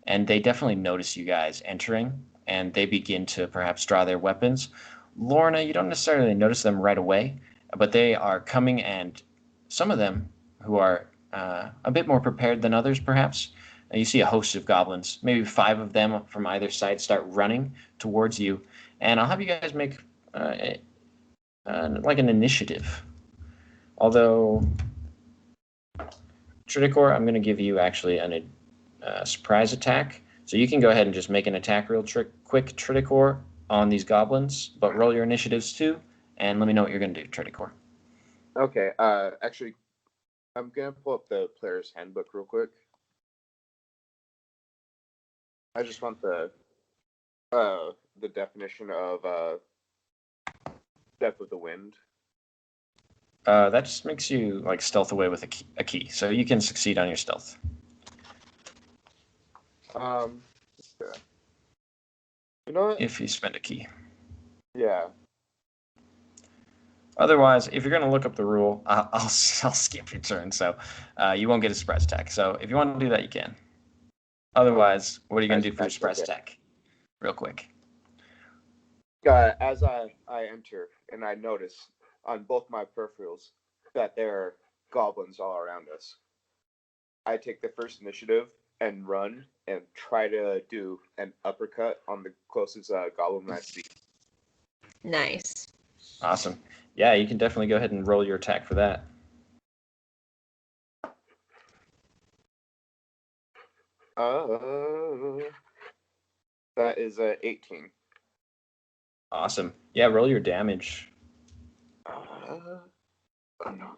and they definitely notice you guys entering, and they begin to perhaps draw their weapons. Lorna, you don't necessarily notice them right away, but they are coming, and some of them who are a bit more prepared than others, perhaps. You see a host of goblins, maybe 5 of them from either side, start running towards you, and I'll have you guys make like an initiative. Although, Tredicor, I'm going to give you actually a surprise attack, so you can go ahead and just make an attack real quick, Tredicor, on these goblins, but roll your initiatives too, and let me know what you're going to do, Tredicor. Okay, actually, I'm going to pull up the player's handbook real quick. I just want the definition of depth of the wind. That just makes you like stealth away with a key, so you can succeed on your stealth. Okay. You know what? If you spend a key. Yeah. Otherwise, if you're going to look up the rule, I'll skip your turn, so you won't get a surprise attack. So if you want to do that, you can. Otherwise, what are you going to do for your surprise attack? Real quick. As I enter and I notice on both my peripherals that there are goblins all around us, I take the first initiative and run and try to do an uppercut on the closest goblin I see. Nice. Awesome. Yeah, you can definitely go ahead and roll your attack for that. That is 18. Awesome. Yeah, roll your damage. Oh no.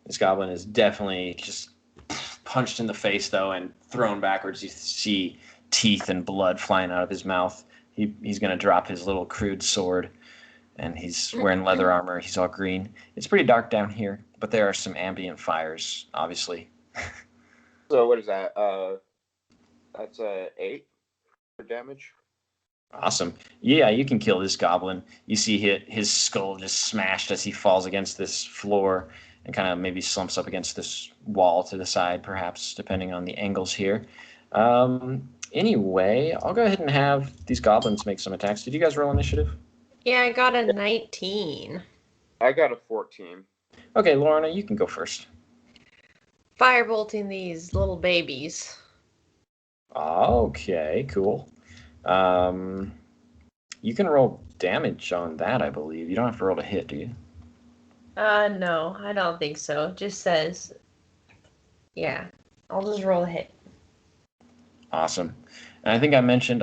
This goblin is definitely just punched in the face, though, and thrown backwards. You see teeth and blood flying out of his mouth. He's going to drop his little crude sword, and he's wearing leather armor. He's all green. It's pretty dark down here, but there are some ambient fires, obviously. So what is that? That's 8 for damage. Awesome. Yeah, you can kill this goblin. You see his skull just smashed as he falls against this floor and kind of maybe slumps up against this wall to the side, perhaps, depending on the angles here. Anyway, I'll go ahead and have these goblins make some attacks. Did you guys roll initiative? Yeah, I got a 19. I got a 14. Okay, Lorna, you can go first. Firebolting these little babies. Okay, cool. You can roll damage on that, I believe. You don't have to roll to hit, do you? No, I don't think so. It just says, yeah, I'll just roll a hit. Awesome. And I think I mentioned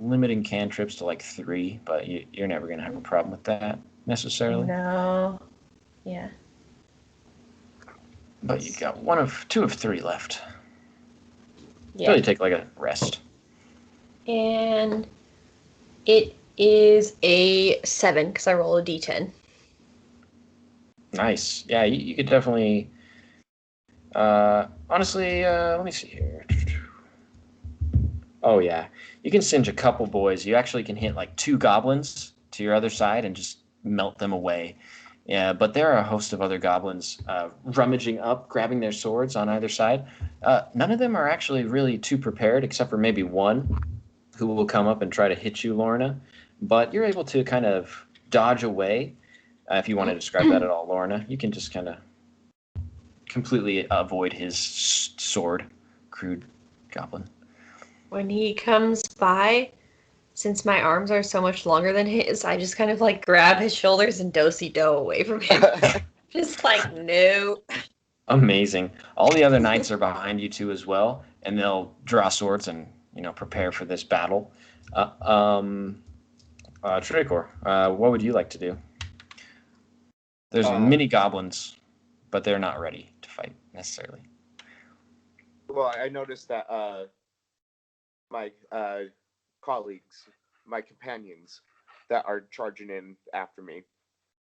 limiting cantrips to like 3, but you're never going to have a problem with that necessarily. No. Yeah. But you got 2 of 3 left. Yeah. Until you take like a rest. And it is a 7 because I roll a d10. Nice. Yeah, you could definitely. Honestly, let me see here. Oh yeah, you can singe a couple boys. You actually can hit like 2 goblins to your other side and just melt them away. Yeah, but there are a host of other goblins rummaging up, grabbing their swords on either side. None of them are actually really too prepared, except for maybe one who will come up and try to hit you, Lorna. But you're able to kind of dodge away. If you want to describe that at all, Lorna, you can just kind of completely avoid his sword, crude goblin. When he comes by, since my arms are so much longer than his, I just kind of like grab his shoulders and do-si-do away from him. Just like, no. Amazing. All the other knights are behind you too as well, and they'll draw swords and prepare for this battle. Tredicor, what would you like to do? There's many goblins, but they're not ready to fight necessarily. Well, I noticed that my colleagues, my companions that are charging in after me,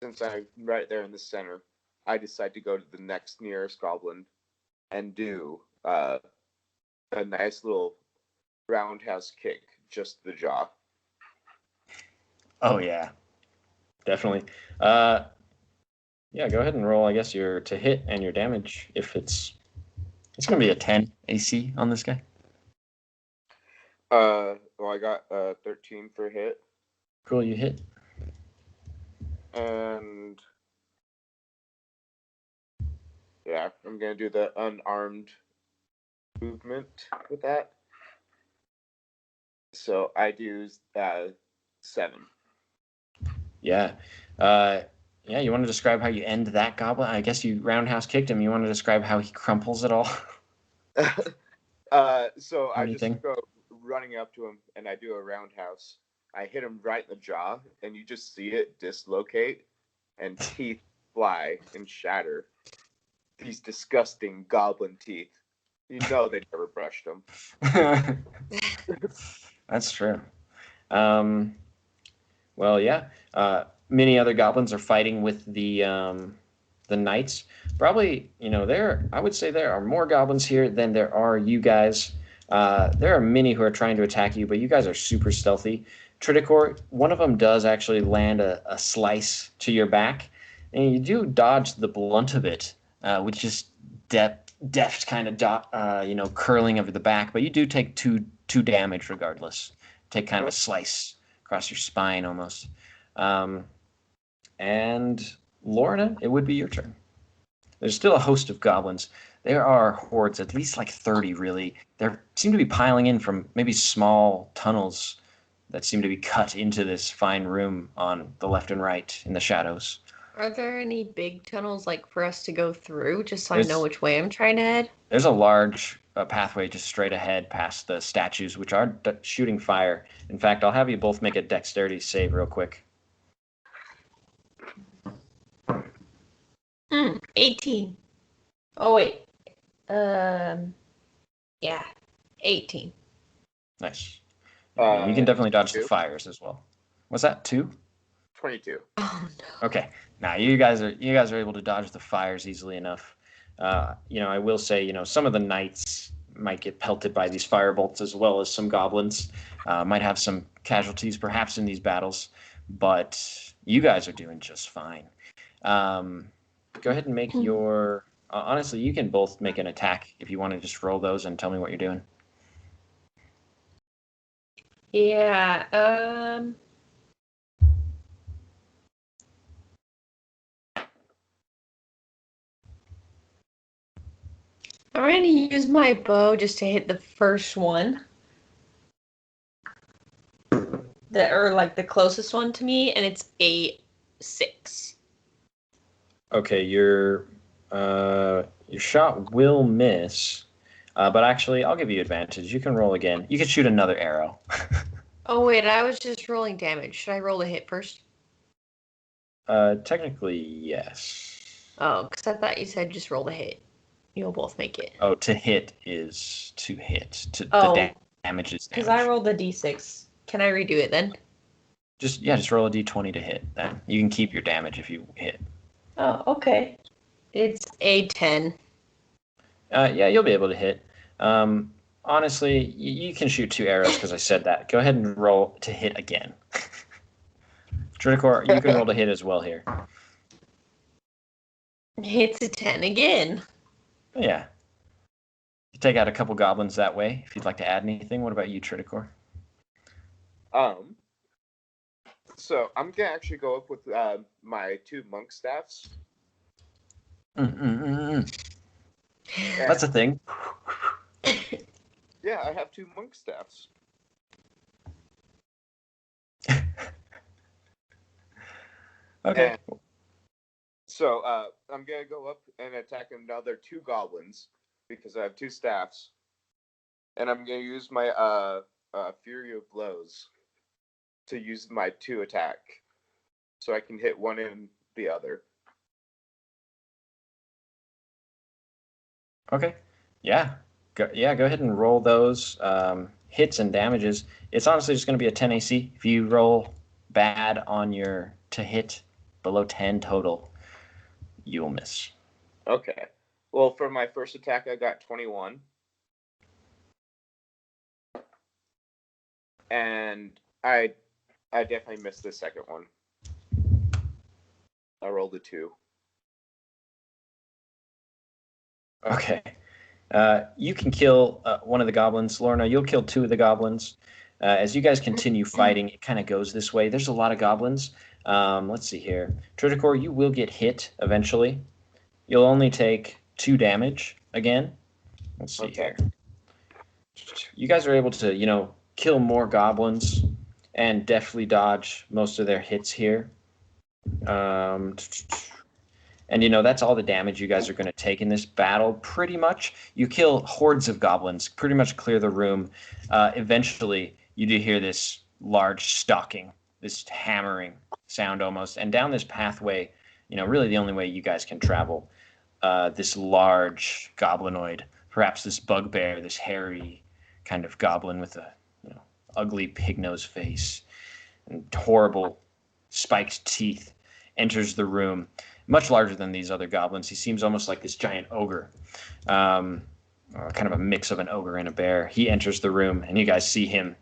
since I'm right there in the center, I decide to go to the next nearest goblin and do a nice little roundhouse kick, just the jaw. Oh yeah, definitely. Yeah, go ahead and roll. I guess your to hit and your damage. If it's going to be a 10 AC on this guy. Well, I got 13 for hit. Cool, you hit. And yeah, I'm gonna do the unarmed movement with that. So I do 7. Yeah. Yeah, you want to describe how you end that goblin? I guess you roundhouse kicked him. You want to describe how he crumples it all? So I Anything? just go running up to him and I do a roundhouse. I hit him right in the jaw, and you just see it dislocate, and teeth fly and shatter. These disgusting goblin teeth. You know they never brushed them. That's true. Well, yeah. Many other goblins are fighting with the knights. Probably, I would say there are more goblins here than there are you guys. There are many who are trying to attack you, but you guys are super stealthy. Tredicor, one of them does actually land a slice to your back, and you do dodge the blunt of it, which is deft kind of curling over the back, but you do take two damage regardless. Take kind of a slice across your spine almost. And Lorna, it would be your turn. There's still a host of goblins. There are hordes, at least like 30 really. They seem to be piling in from maybe small tunnels that seem to be cut into this fine room on the left and right in the shadows. Are there any big tunnels like for us to go through, just so I know which way I'm trying to head? There's a large pathway just straight ahead past the statues, which are shooting fire. In fact, I'll have you both make a dexterity save real quick. 18. Oh wait. Yeah. 18. Nice. You can definitely dodge 22. the fires as well. What's that? 2? 22. Oh no. Okay. Now you guys are able to dodge the fires easily enough. I will say, some of the knights might get pelted by these firebolts as well as some goblins. Might have some casualties perhaps in these battles, but you guys are doing just fine. Go ahead and make your. Honestly, you can both make an attack if you want to just roll those and tell me what you're doing. Yeah. I'm going to use my bow just to hit the first one. The closest one to me, and it's a 6. Okay, your shot will miss, but actually, I'll give you advantage. You can roll again. You can shoot another arrow. Oh, wait, I was just rolling damage. Should I roll a hit first? Technically, yes. Oh, because I thought you said just roll the hit. You'll both make it. Oh, to hit is to hit. The Oh, damage is because I damage. rolled a d6. Can I redo it then? Just roll a d20 to hit. Then you can keep your damage if you hit. Oh, okay. It's a 10. Yeah, you'll be able to hit. Honestly, you can shoot 2 arrows because I said that. Go ahead and roll to hit again. Tredicor, you can roll to hit as well here. It's a 10 again. Yeah. You take out a couple goblins that way. If you'd like to add anything, what about you, Tredicor? So I'm gonna actually go up with my 2 monk staffs. That's a thing. Yeah, I have 2 monk staffs. Okay. And so I'm gonna go up and attack another 2 goblins because I have 2 staffs, and I'm gonna use my Fury of Blows to use my 2 attack, so I can hit one and the other. Okay. Yeah. Go ahead and roll those hits and damages. It's honestly just going to be a 10 AC. If you roll bad on your to hit below 10 total, you will miss. Okay. Well, for my first attack, I got 21. And I definitely missed the second one. I rolled a 2. Okay. You can kill one of the goblins. Lorna, you'll kill 2 of the goblins. As you guys continue fighting, it kind of goes this way. There's a lot of goblins. Let's see here. Tredicor, you will get hit eventually. You'll only take 2 damage again. Let's see here. You guys are able to, kill more goblins and deftly dodge most of their hits here. And that's all the damage you guys are going to take in this battle, pretty much. You kill hordes of goblins, pretty much clear the room. Eventually, you do hear this large stalking, this hammering sound almost. And down this pathway, really the only way you guys can travel, this large goblinoid, perhaps this bugbear, this hairy kind of goblin with a ugly pig-nosed face and horrible spiked teeth, enters the room. Much larger than these other goblins. He seems almost like this giant ogre, kind of a mix of an ogre and a bear. He enters the room, and you guys see him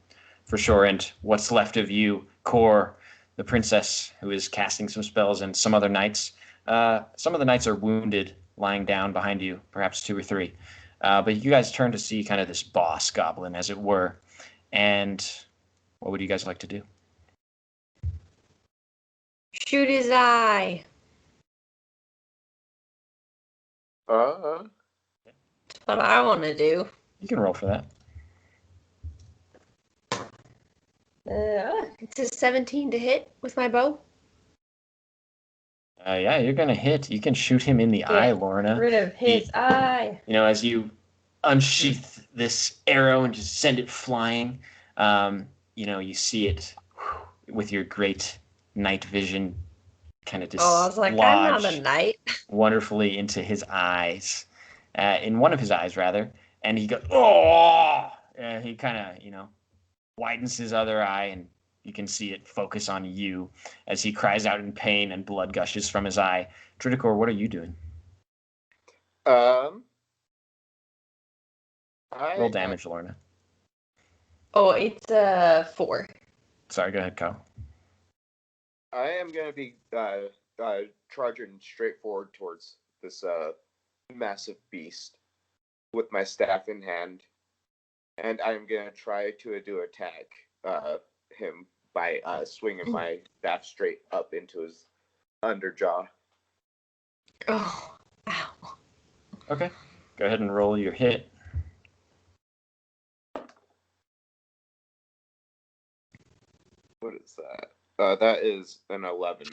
for sure. And what's left of you, Kor, the princess, who is casting some spells, and some other knights. Some of the knights are wounded, lying down behind you, perhaps 2 or 3. But you guys turn to see kind of this boss goblin, as it were. And what would you guys like to do? Shoot his eye. Uh, That's what I want to do. You can roll for that. It's a 17 to hit with my bow. Yeah, you're going to hit. You can shoot him in the eye, Lorna. Rid of his eye. As you unsheath this arrow and just send it flying, you see it with your great night vision kind of Oh, I was like, I'm not a knight. Wonderfully into his eyes, in one of his eyes, rather. And he goes, oh! He kind of, widens his other eye, and you can see it focus on you as he cries out in pain and blood gushes from his eye. Tredicor, what are you doing? Roll damage, Lorna. Oh, it's 4. Sorry, go ahead, Kyle. I am going to be charging straight forward towards this massive beast with my staff in hand. And I'm going to try to attack him by swinging my staff straight up into his underjaw. Oh, ow. Okay. Go ahead and roll your hit. What is that? That is an 11.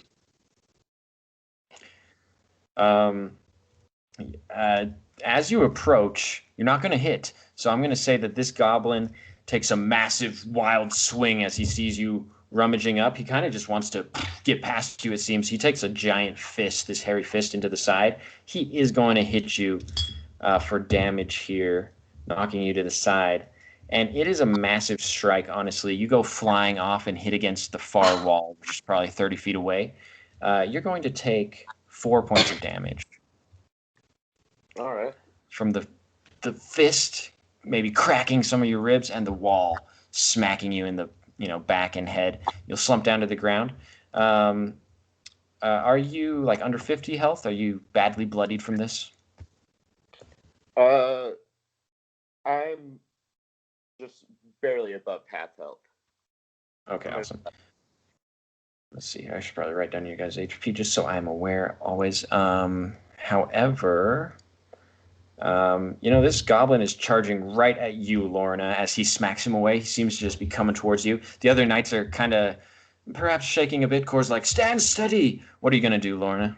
As you approach, you're not going to hit. So I'm going to say that this goblin takes a massive, wild swing as he sees you rummaging up. He kind of just wants to get past you, it seems. He takes a giant fist, this hairy fist, into the side. He is going to hit you for damage here, knocking you to the side. And it is a massive strike, honestly. You go flying off and hit against the far wall, which is probably 30 feet away. You're going to take 4 points of damage. All right. From the fist maybe cracking some of your ribs and the wall smacking you in the back and head. You'll slump down to the ground. Are you like under 50 health? Are you badly bloodied from this? I'm just barely above half health. Okay, awesome. Let's see. I should probably write down your guys' HP just so I'm aware always. However, this goblin is charging right at you, Lorna, as he smacks him away. He seems to just be coming towards you. The other knights are kind of perhaps shaking a bit. Kor's like, stand steady. What are you going to do, Lorna?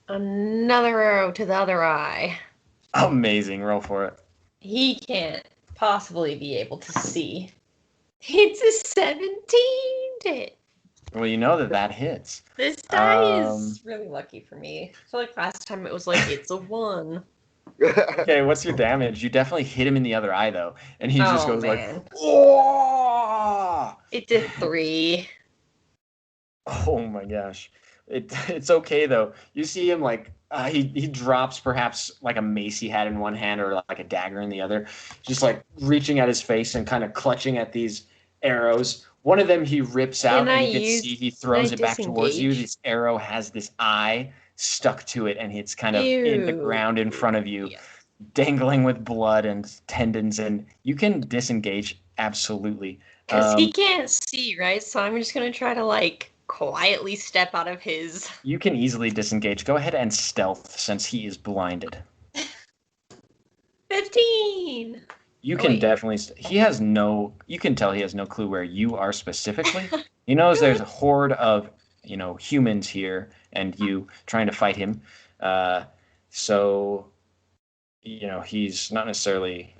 Another arrow to the other eye. Amazing. Roll for it. He can't possibly be able to see. It's a 17 to hit. Well, you know that hits. This die is really lucky for me. I feel like last time it was like, it's a 1. Okay, what's your damage? You definitely hit him in the other eye, though. And he just goes like, oh! It did 3. Oh my gosh. It's okay, though. You see him like, he drops perhaps like a mace he had in one hand or like a dagger in the other. Just like reaching at his face and kind of clutching at these arrows. One of them he rips out, and you can see he throws it back towards you. This arrow has this eye stuck to it, and it's kind of in the ground in front of you, dangling with blood and tendons, and you can disengage absolutely. Because he can't see, right? So I'm just going to try to, like, quietly step out of his... You can easily disengage. Go ahead and stealth, since he is blinded. 15! You can definitely... you can tell he has no clue where you are specifically. He knows there's a horde of, humans here, and you trying to fight him. So, he's not necessarily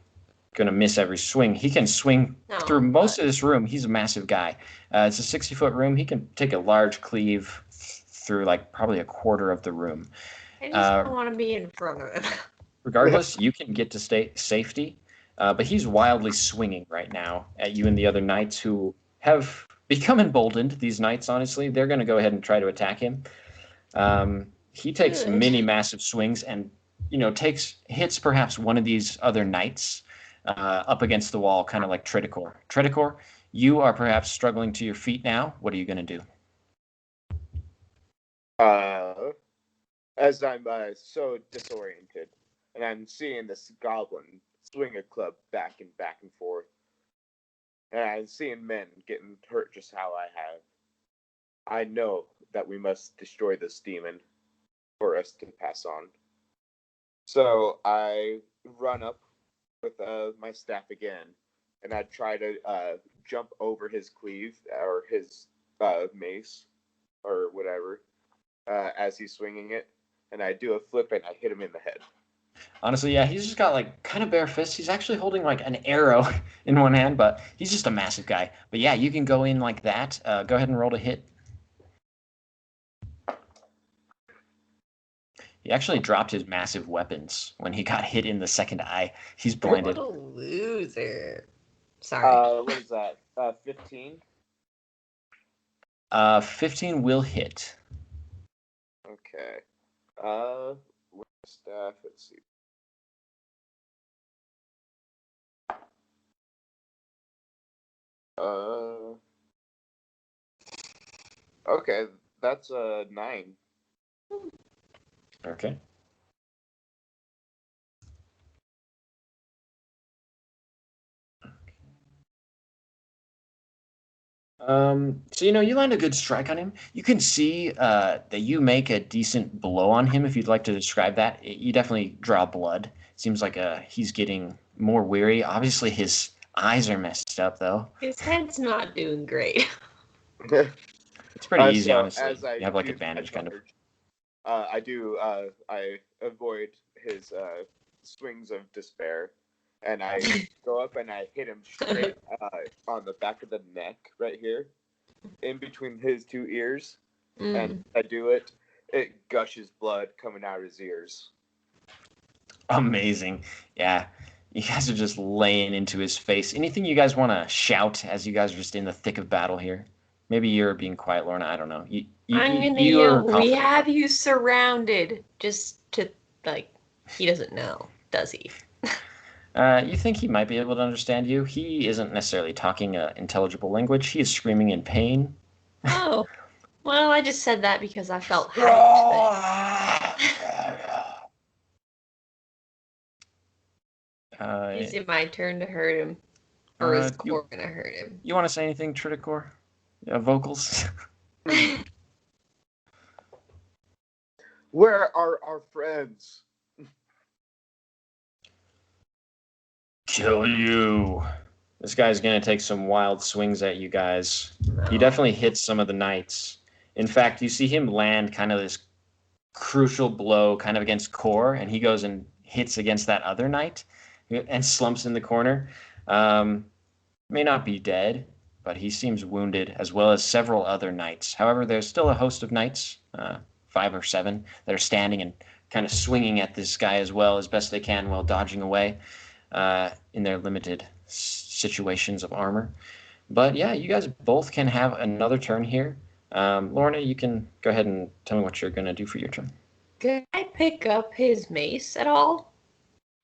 going to miss every swing. He can swing through most of this room. He's a massive guy. It's a 60-foot room. He can take a large cleave through, like, probably a quarter of the room. I just don't want to be in front of him. Regardless, you can get to safety. But he's wildly swinging right now at you and the other knights who have become emboldened. These knights, honestly, they're going to go ahead and try to attack him. He takes many massive swings and, hits perhaps one of these other knights up against the wall, kind of like Tredicor. Tredicor, you are perhaps struggling to your feet now. What are you going to do? As I'm so disoriented, and I'm seeing this goblin swing a club back and forth. And I'm seeing men getting hurt just how I have. I know that we must destroy this demon for us to pass on. So I run up with my staff again, and I try to jump over his cleave or his mace or whatever as he's swinging it. And I do a flip and I hit him in the head. Honestly, yeah, he's just got like kind of bare fists. He's actually holding like an arrow in one hand, but he's just a massive guy. But yeah, you can go in like that. Go ahead and roll to hit. He actually dropped his massive weapons when he got hit in the second eye. He's blinded. What a loser. Sorry. What is that? 15? 15 will hit. Okay. Staff, let's see. Okay, that's 9. Okay. So you land a good strike on him. You can see that you make a decent blow on him. If you'd like to describe that, you definitely draw blood. Seems like he's getting more weary. Obviously, his eyes are messed up, though. His head's not doing great. It's pretty easy, honestly. As I you have like advantage, kind of. I avoid his swings of despair, and I go up and I hit him straight on the back of the neck right here, in between his two ears. And I do it. It gushes blood coming out of his ears. Amazing. Yeah. You guys are just laying into his face. Anything you guys want to shout as you guys are just in the thick of battle here? Maybe you're being quiet, Lorna. I don't know. I'm gonna you're yell, "We confident. have you surrounded!" Just to, like, he doesn't know, does he? You think he might be able to understand you. He isn't necessarily talking an intelligible language. He is screaming in pain. Oh, well, I just said that because I felt hyped. Is it my turn to hurt him? Or is Core gonna hurt him? You want to say anything, Tredicor? Vocals? Where are our friends? Kill you. This guy's going to take some wild swings at you guys. He definitely hits some of the knights. In fact, you see him land kind of this crucial blow kind of against Core, and he goes and hits against that other knight and slumps in the corner. May not be dead, but he seems wounded, as well as several other knights. However, there's still a host of knights, 5 or 7, that are standing and kind of swinging at this guy as well as best they can while dodging away in their limited situations of armor. But yeah, you guys both can have another turn here. Lorna, you can go ahead and tell me what you're going to do for your turn. Can I pick up his mace at all?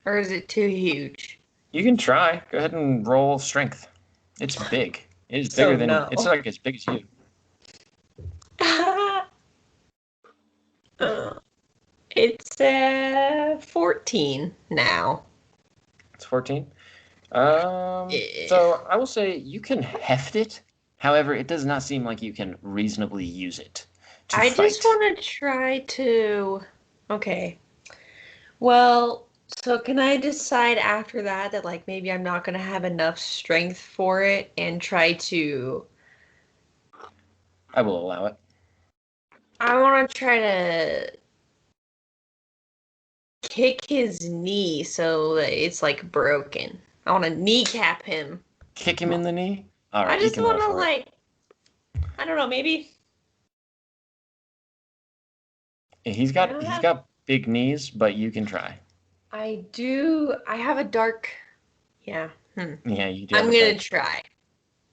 Or is it too huge? You can try. Go ahead and roll strength. It's big. It is bigger than... No. It's like as big as you. It's 14 now. It's 14? So I will say you can heft it. However, it does not seem like you can reasonably use it to fight. Just want to try to... Okay. Well, so can I decide after that, like, maybe I'm not going to have enough strength for it and try to... I will allow it. I want to try to kick his knee so that it's, like, broken. I want to kneecap him. Kick him in the knee? All right, I just want to, like, I don't know, maybe. He's got big knees, but you can try. I do. I have a dark. Yeah. Yeah, you do. I'm gonna try.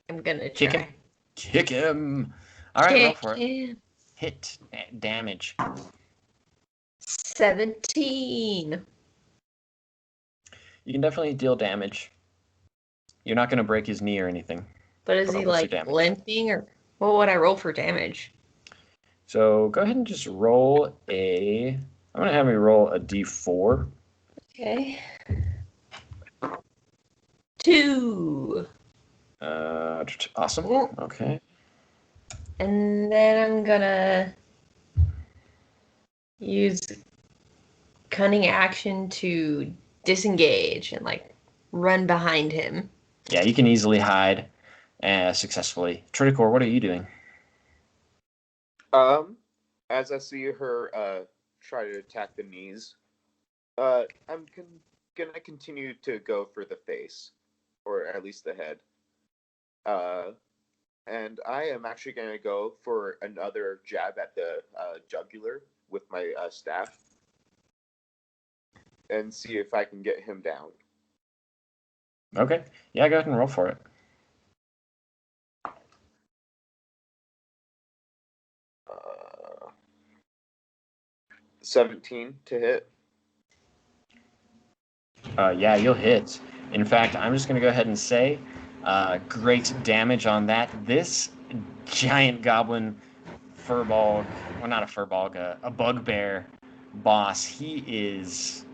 I'm gonna try. Kick him. All right, roll for it. Hit damage. 17. You can definitely deal damage. You're not gonna break his knee or anything. But is he like limping, or what would I roll for damage? So go ahead and just roll a. I'm gonna have you roll a d4. Okay. 2. Awesome. Okay. And then I'm gonna use cunning action to disengage and like run behind him. Yeah, you can easily hide successfully. Tredicor, what are you doing? As I see her try to attack the knees, I'm gonna continue to go for the face, or at least the head. And I am actually gonna go for another jab at the jugular with my staff, and see if I can get him down. Okay. Yeah, go ahead and roll for it. 17 to hit. Yeah, you'll hit. In fact, I'm just going to go ahead and say great damage on that. This giant goblin furball, well, not a furball, a bugbear boss, he is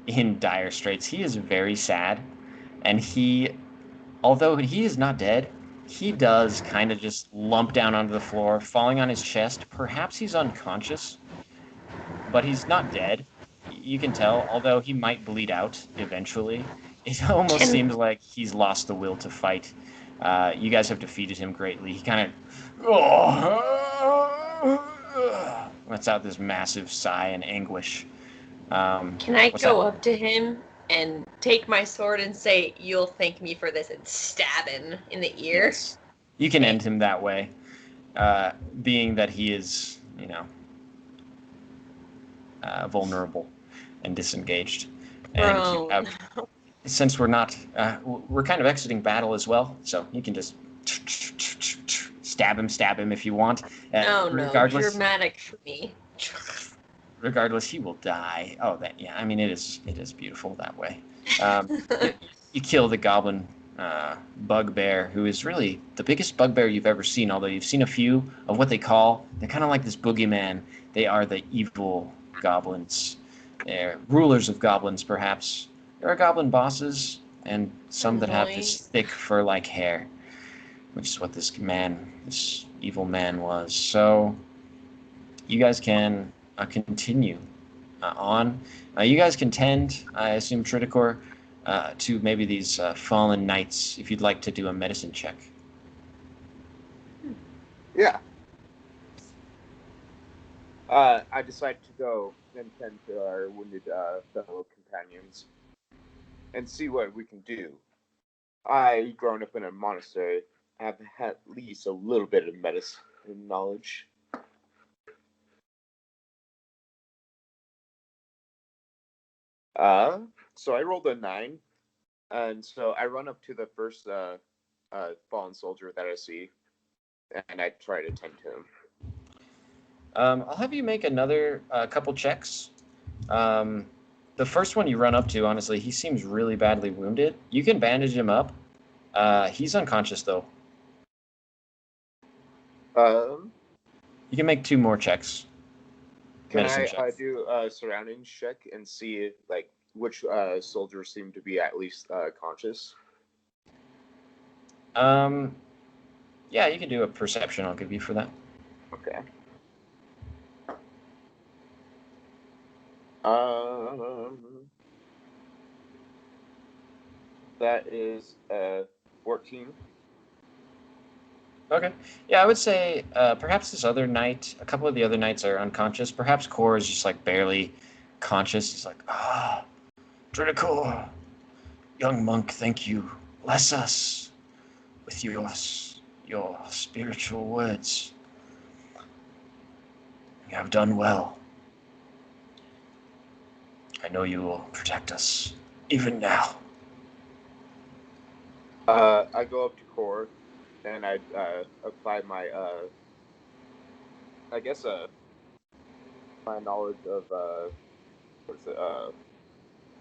in dire straits. He is very sad. And although he is not dead, he does kind of just lump down onto the floor, falling on his chest. Perhaps he's unconscious, but he's not dead. You can tell, although he might bleed out eventually. It almost seems like he's lost the will to fight. You guys have defeated him greatly. He kind of lets out this massive sigh and anguish. Can I go up to him and take my sword and say, "You'll thank me for this," and stab him in the ear. Yes. You can end him that way, being that he is, vulnerable and disengaged. And you have, since we're not, we're kind of exiting battle as well, so you can just stab him if you want. Regardless, dramatic for me. Regardless, he will die. Oh, I mean, it is beautiful that way. You kill the goblin bugbear, who is really the biggest bugbear you've ever seen, although you've seen a few of what they're kind of like this boogeyman. They are the evil goblins. They're rulers of goblins, perhaps. There are goblin bosses, and some that have this thick fur-like hair, which is what this evil man was. So you guys can continue on. You guys can tend, I assume, Tredicor, to maybe these fallen knights, if you'd like to do a medicine check. Yeah. I decided to go and tend to our wounded fellow companions and see what we can do. I've grown up in a monastery. I have at least a little bit of medicine knowledge. So I rolled a 9, and so I run up to the first fallen soldier that I see, and I try to tend to him. I'll have you make another couple checks. The first one you run up to, honestly, he seems really badly wounded. You can bandage him up. He's unconscious, though. You can make 2 more checks. Can I do a surroundings check and see which soldiers seem to be at least conscious? Yeah, you can do a perception. I'll give you for that. Okay. That is 14. Okay. Yeah, I would say perhaps this other knight, a couple of the other knights are unconscious. Perhaps Kor is just barely conscious. He's like, Tredicor, young monk, thank you. Bless us with your spiritual words. You have done well. I know you will protect us, even now. I go up to Kor, and I apply my, my knowledge of,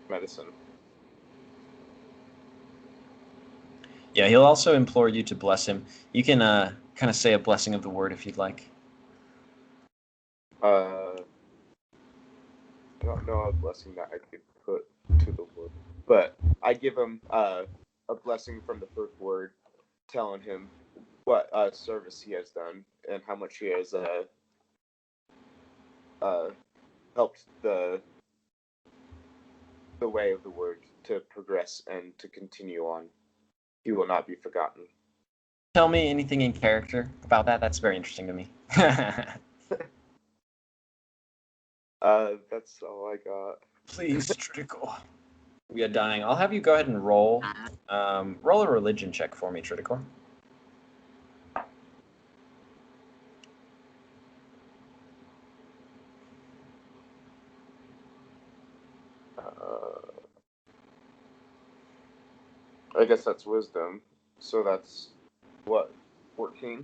medicine. Yeah, he'll also implore you to bless him. You can kind of say a blessing of the word if you'd like. I don't know a blessing that I could put to the word, but I give him a blessing from the first word, telling him what service he has done and how much he has helped the way of the word to progress and to continue on. He will not be forgotten. Tell me anything in character about that. That's very interesting to me. That's all I got. Please, Tredicor. We are dying. I'll have you go ahead and roll a religion check for me, Tredicor. I guess that's wisdom. So that's what, 14?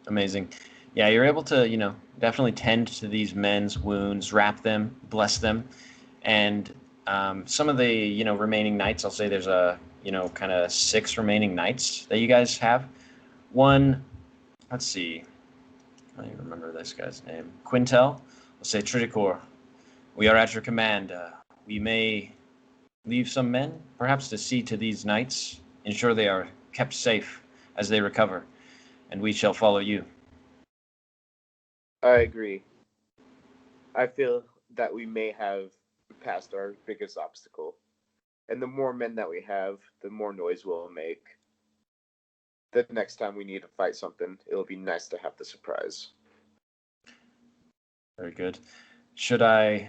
Amazing. Yeah, you're able to, definitely tend to these men's wounds, wrap them, bless them, and some of the, remaining knights. I'll say there's a, kind of 6 remaining knights that you guys have. One, let's see, I don't even remember this guy's name. Quintel. Let's say, Tredicor, we are at your command. We may leave some men, perhaps to see to these knights, ensure they are kept safe as they recover, and we shall follow you. I agree. I feel that we may have passed our biggest obstacle. And the more men that we have, the more noise we'll make. The next time we need to fight something, it'll be nice to have the surprise. Very good. Should I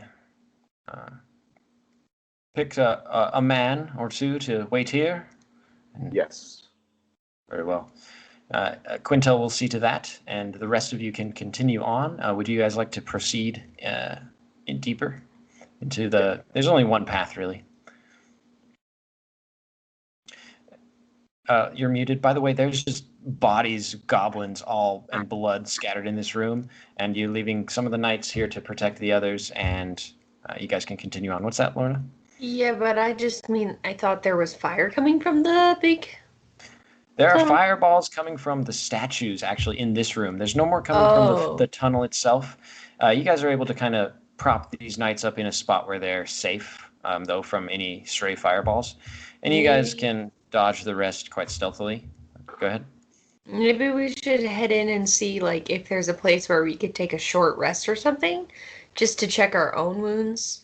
pick a man or two to wait here? Yes. Very well. Quintel will see to that, and the rest of you can continue on. Would you guys like to proceed in deeper into the? There's only one path, really. You're muted. By the way, there's just bodies, goblins, all and blood scattered in this room, and you're leaving some of the knights here to protect the others, and you guys can continue on. What's that, Lorna? Yeah, but I thought there was fire coming from the big. There are tunnel. fireballs coming from the statues actually in this room. There's no more coming from the tunnel itself. You guys are able to kind of prop these knights up in a spot where they're safe, though, from any stray fireballs. And you guys can dodge the rest quite stealthily. Go ahead. Maybe we should head in and see, like, if there's a place where we could take a short rest or something, just to check our own wounds,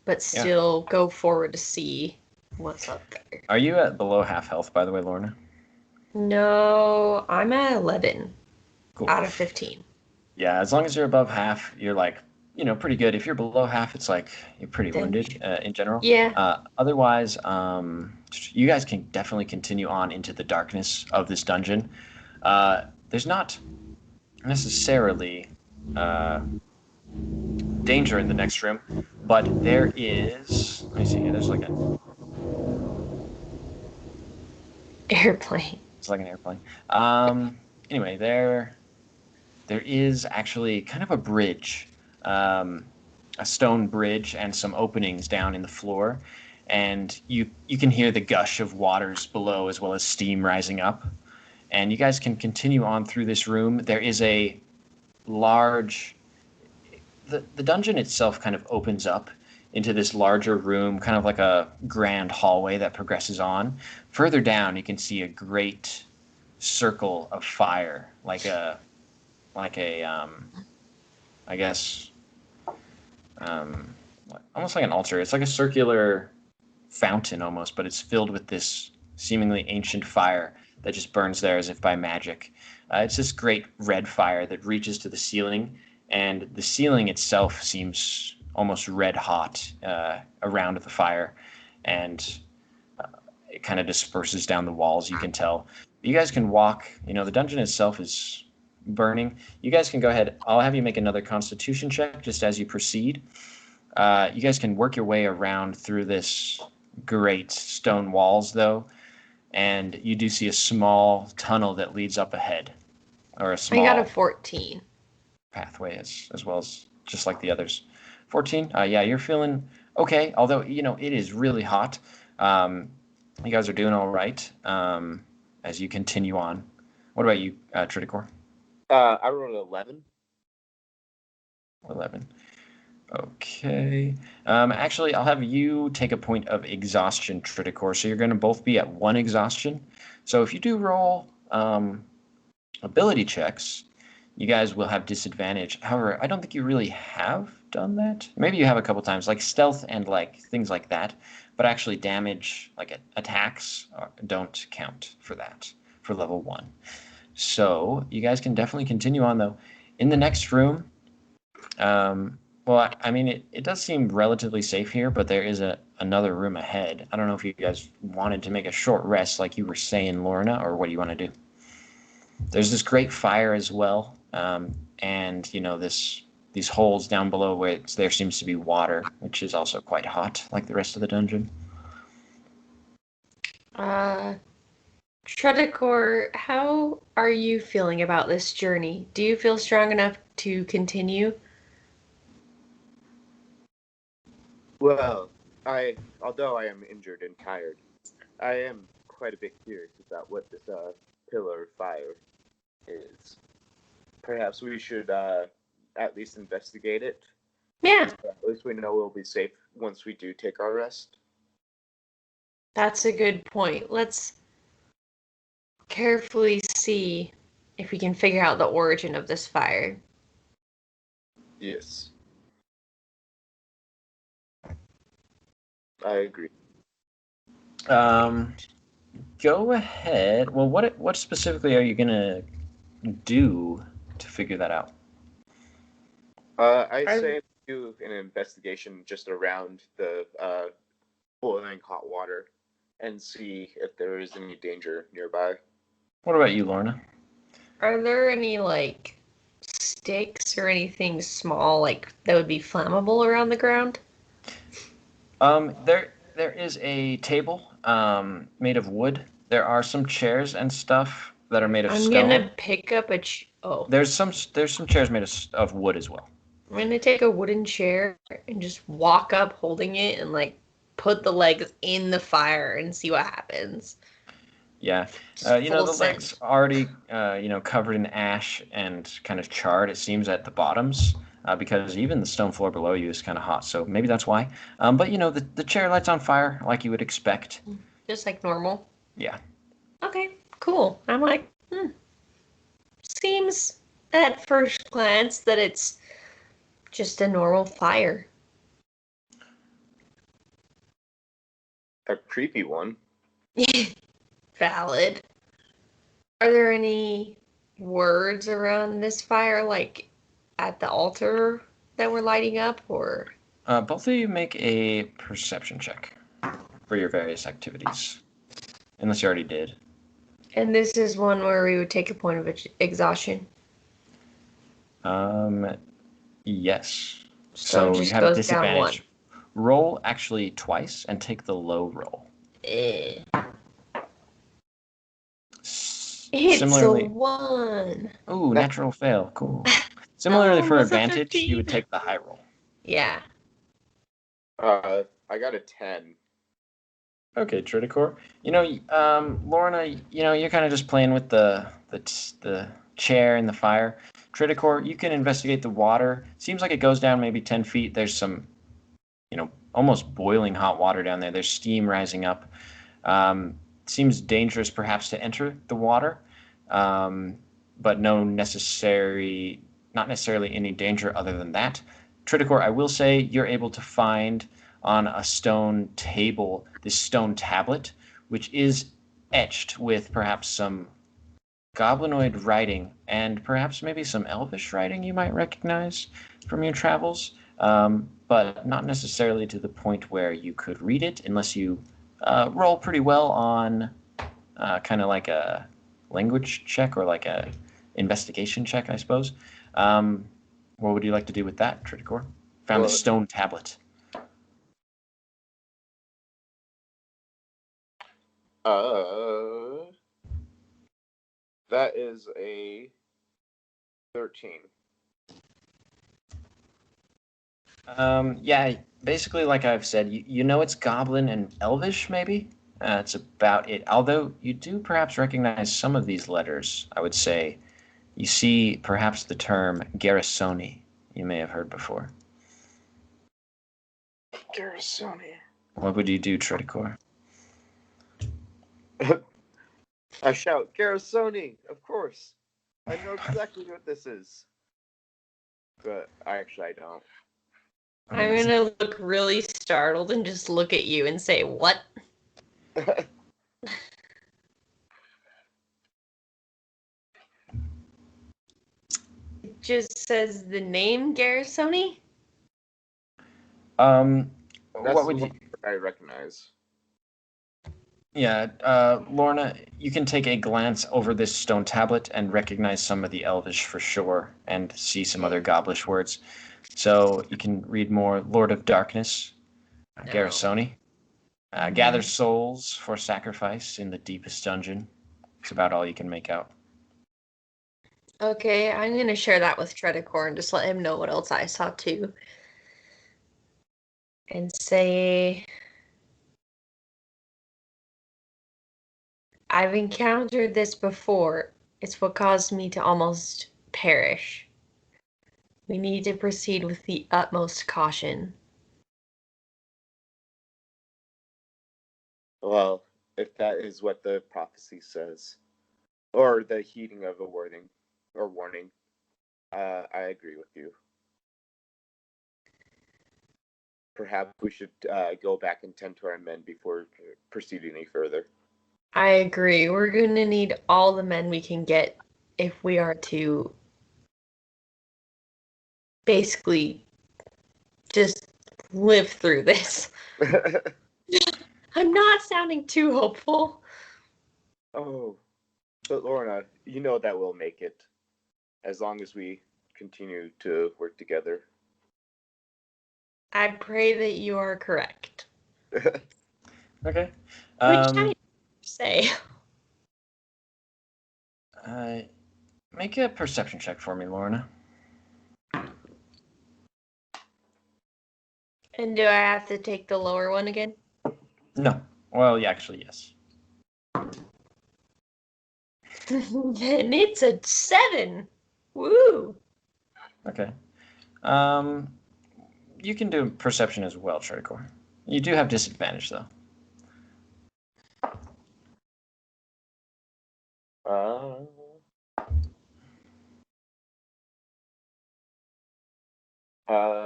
but still go forward to see what's up there. Are you at below half health, by the way, Lorna? No, I'm at 11 out of 15. Yeah, as long as you're above half, you're like, pretty good. If you're below half, it's like you're pretty wounded in general. Yeah. Otherwise, you guys can definitely continue on into the darkness of this dungeon. There's not necessarily danger in the next room, but there is. Let me see here. There's like a airplane. It's like an airplane. Anyway, there is actually kind of a bridge, a stone bridge, and some openings down in the floor, and you can hear the gush of waters below as well as steam rising up, and you guys can continue on through this room. There is a large. The dungeon itself kind of opens up into this larger room, kind of like a grand hallway that progresses on. Further down, you can see a great circle of fire, like a I guess, almost like an altar. It's like a circular fountain almost, but it's filled with this seemingly ancient fire that just burns there as if by magic. It's this great red fire that reaches to the ceiling, and the ceiling itself seems almost red hot around the fire, and it kind of disperses down the walls, you can tell. You guys can walk, the dungeon itself is burning. You guys can go ahead. I'll have you make another constitution check just as you proceed. You guys can work your way around through this great stone walls, though, and you do see a small tunnel that leads up ahead, or a small. I got a 14. Pathway as well as just like the others. 14. Yeah, you're feeling okay. Although it is really hot. You guys are doing all right as you continue on. What about you, Tredicor? I rolled 11. 11. Okay. Actually, I'll have you take a point of exhaustion, Tredicor. So you're going to both be at 1 exhaustion. So if you do roll ability checks, you guys will have disadvantage. However, I don't think you really have done that. Maybe you have a couple times, like stealth and like things like that. But actually, damage, like attacks, don't count for that for level 1. So you guys can definitely continue on, though. In the next room, well, I mean, it does seem relatively safe here, but there is another room ahead. I don't know if you guys wanted to make a short rest like you were saying, Lorna, or what do you want to do? There's this great fire as well, and these holes down below where there seems to be water, which is also quite hot, like the rest of the dungeon. Tredicor, how are you feeling about this journey? Do you feel strong enough to continue? Well, although I am injured and tired, I am quite a bit curious about what this pillar of fire is. Perhaps we should at least investigate it. Yeah. At least we know we'll be safe once we do take our rest. That's a good point. Let's carefully see if we can figure out the origin of this fire. Yes. I agree. Go ahead. Well, what specifically are you gonna do to figure that out? I say do an investigation just around the boiling hot water and see if there is any danger nearby. What about you, Lorna? Are there any like sticks or anything small like that would be flammable around the ground? There is a table made of wood. There are some chairs and stuff that are made of I'm stone. gonna pick up There's some chairs made of wood as well. I'm gonna take a wooden chair and just walk up holding it and like put the legs in the fire and see what happens. Yeah, Just full the send. legs already covered in ash and kind of charred. It seems at the bottoms because even the stone floor below you is kind of hot. So maybe that's why. But the chair lights on fire like you would expect. Just like normal. Yeah. Okay, cool. I'm like, seems at first glance that it's just a normal fire. A creepy one. Valid. Are there any words around this fire, like at the altar that we're lighting up, or? Both of you make a perception check for your various activities, unless you already did. And this is one where we would take a point of exhaustion. Yes. So it So you just have a goes down disadvantage. Roll actually twice and take the low roll. It's Similarly, a 1. ooh, natural fail. Cool. Similarly, for almost a advantage, you would 15. take the high roll. Yeah. I got a 10. Okay, Tredicor. Lorna, you're kind of just playing with the chair and the fire. Tredicor, you can investigate the water. Seems like it goes down maybe 10 feet. There's some, almost boiling hot water down there. There's steam rising up. Seems dangerous perhaps to enter the water, but not necessarily any danger other than that. Tridicor, I will say you're able to find on a stone table this stone tablet, which is etched with perhaps some goblinoid writing and perhaps maybe some elvish writing you might recognize from your travels, but not necessarily to the point where you could read it unless you roll pretty well on kind of like a language check or like a investigation check, I suppose. What would you like to do with that, Tridicor? Found a stone tablet. That is a 13. Yeah, basically, like I've said, you know it's Goblin and Elvish, maybe? That's about it. Although you do perhaps recognize some of these letters, I would say. You see perhaps the term Garrisoni you may have heard before. Garrisoni. What would you do, Tredicor? I shout, Garrisoni, of course. I know exactly what this is. But I don't. I'm gonna look really startled and just look at you and say, what? It just says the name Garrisoni? That's what would you... I recognize. Yeah, Lorna, you can take a glance over this stone tablet and recognize some of the Elvish for sure, and see some other Goblish words. So you can read more. Lord of Darkness, Garrisoni. Gather souls for sacrifice in the deepest dungeon. It's about all you can make out. Okay, I'm gonna share that with Tredicor and just let him know what else I saw too. And say, I've encountered this before. It's what caused me to almost perish. We need to proceed with the utmost caution. Well, if that is what the prophecy says, or the heeding of a warning, I agree with you. Perhaps we should go back and tend to our men before proceeding any further. I agree. We're going to need all the men we can get if we are to basically just live through this. I'm not sounding too hopeful. Oh, but Lorna, you know that we'll make it as long as we continue to work together. I pray that you are correct. Okay. Which I say. Make a perception check for me, Lorna. And do I have to take the lower one again? No. Well, yeah, actually, yes. Then it's a 7. Woo! Okay. You can do perception as well, Tredicor. You do have disadvantage, though.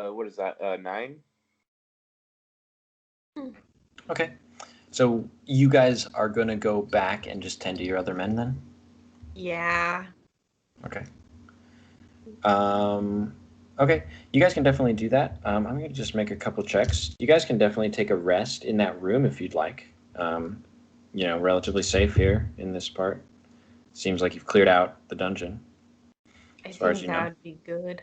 What is that? 9? Okay. So you guys are going to go back and just tend to your other men, then? Yeah. Okay. Okay. You guys can definitely do that. I'm going to just make a couple checks. You guys can definitely take a rest in that room if you'd like. Relatively safe here in this part. Seems like you've cleared out the dungeon. I As far as think you know. that would be good.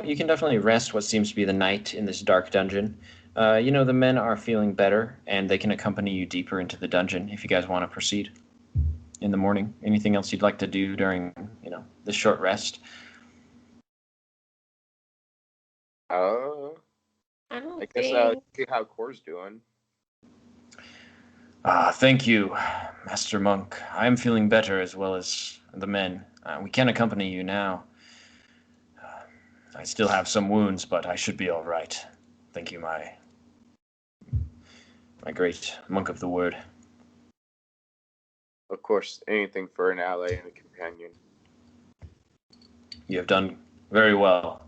You can definitely rest what seems to be the night in this dark dungeon. The men are feeling better, and they can accompany you deeper into the dungeon if you guys want to proceed in the morning. Anything else you'd like to do during, this short rest? I I guess think. see how Core's doing. Thank you, Master Monk. I am feeling better as well as the men. We can accompany you now. I still have some wounds, but I should be all right. Thank you, my great monk of the word. Of course, anything for an ally and a companion. You have done very well.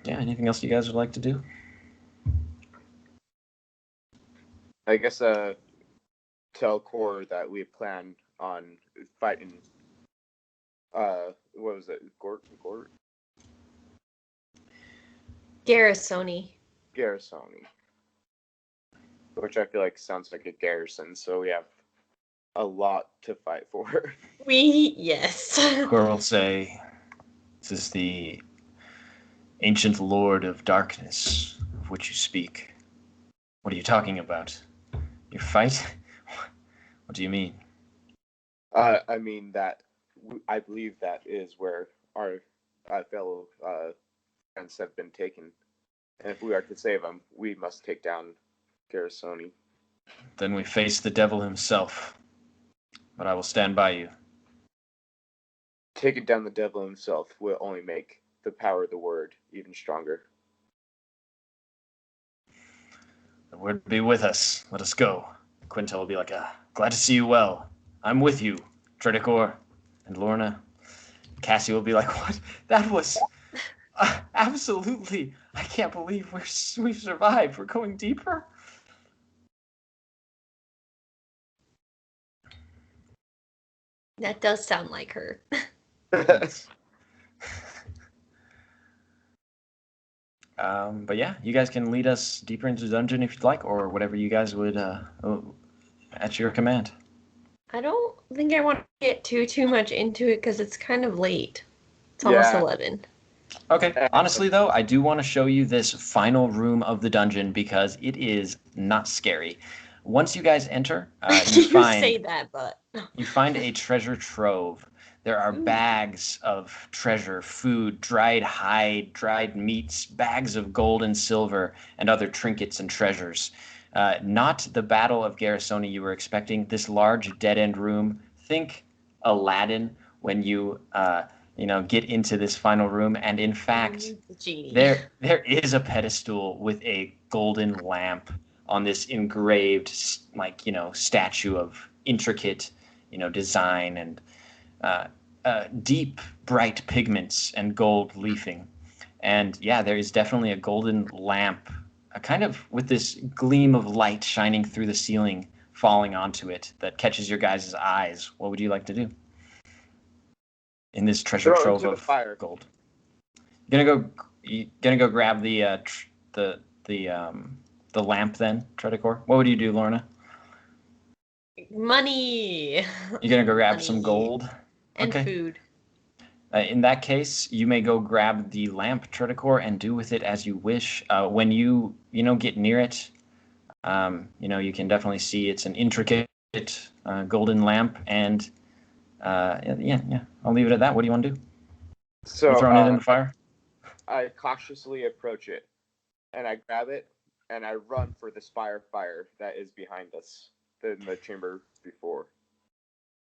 Anything else you guys would like to do? I guess tell Core that we plan on fighting. What was it? Gort? Garrisoni. Garrisoni. Which I feel like sounds like a garrison, so we have a lot to fight for. Yes. Core will say, "This is the ancient lord of darkness of which you speak. What are you talking about? Your fight? What do you mean?" I mean that I believe that is where our fellow friends have been taken, and if we are to save them, we must take down Garrisoni. Then we face the devil himself. But I will stand by you. Taking down the devil himself will only make the power of the word even stronger. The word be with us. Let us go. Quintel will be like, glad to see you well. I'm with you, Tredicor and Lorna. Cassie will be like, what? That was absolutely. I can't believe we've survived. We're going deeper. That does sound like her. But yeah, you guys can lead us deeper into the dungeon if you'd like, or whatever you guys would at your command. I don't think I want to get too much into it because it's kind of late. It's almost 11. Okay. Honestly, though, I do want to show you this final room of the dungeon because it is not scary. Once you guys enter, you say that, but you find a treasure trove. There are bags of treasure, food, dried hide, dried meats, bags of gold and silver, and other trinkets and treasures. Not the Battle of Garrisoni you were expecting. This large dead-end room. Think Aladdin when you get into this final room. And in fact, there is a pedestal with a golden lamp on this engraved, statue of intricate, design and deep, bright pigments and gold leafing. And yeah, there is definitely a golden lamp, kind of with this gleam of light shining through the ceiling, falling onto it that catches your guys' eyes. What would you like to do in this treasure trove of gold? You're gonna go grab the the lamp then, Tredicor? What would you do, Lorna? Money. You're gonna go grab some Money. gold? And Okay. food. In that case, you may go grab the lamp, Tredicor, and do with it as you wish. When you get near it, you can definitely see it's an intricate golden lamp, and yeah. I'll leave it at that. What do you want to do? You So throwing it in the fire? I cautiously approach it, and I grab it, and I run for the spire fire that is behind us in the chamber before.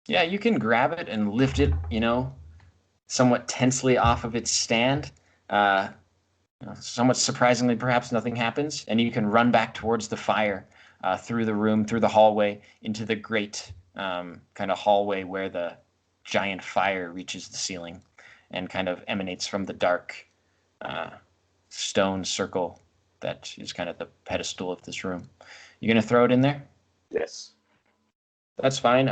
Yeah, you can grab it and lift it, somewhat tensely off of its stand. Uh, Somewhat surprisingly, perhaps nothing happens, and you can run back towards the fire, through the room, through the hallway, into the great kind of hallway where the giant fire reaches the ceiling and kind of emanates from the dark stone circle that is kind of the pedestal of this room. You gonna throw it in there? Yes. That's fine.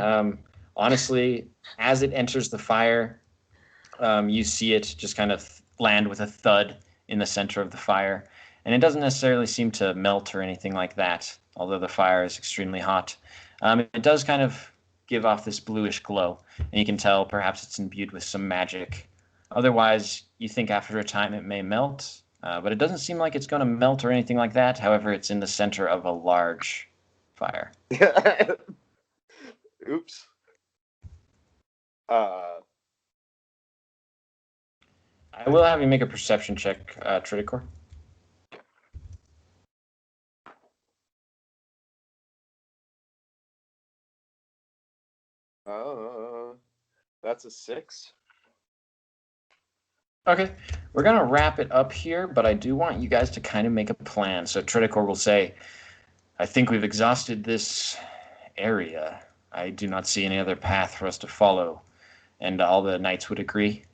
Honestly, as it enters the fire, you see it just kind of land with a thud in the center of the fire. And it doesn't necessarily seem to melt or anything like that, although the fire is extremely hot. It does kind of give off this bluish glow, and you can tell perhaps it's imbued with some magic. Otherwise, you think after a time it may melt, but it doesn't seem like it's going to melt or anything like that. However, it's in the center of a large fire. Oops. I will have you make a perception check, Tridicor. That's a 6. Okay, we're going to wrap it up here, but I do want you guys to kind of make a plan. So Tridicor will say, I think we've exhausted this area. I do not see any other path for us to follow. And all the knights would agree.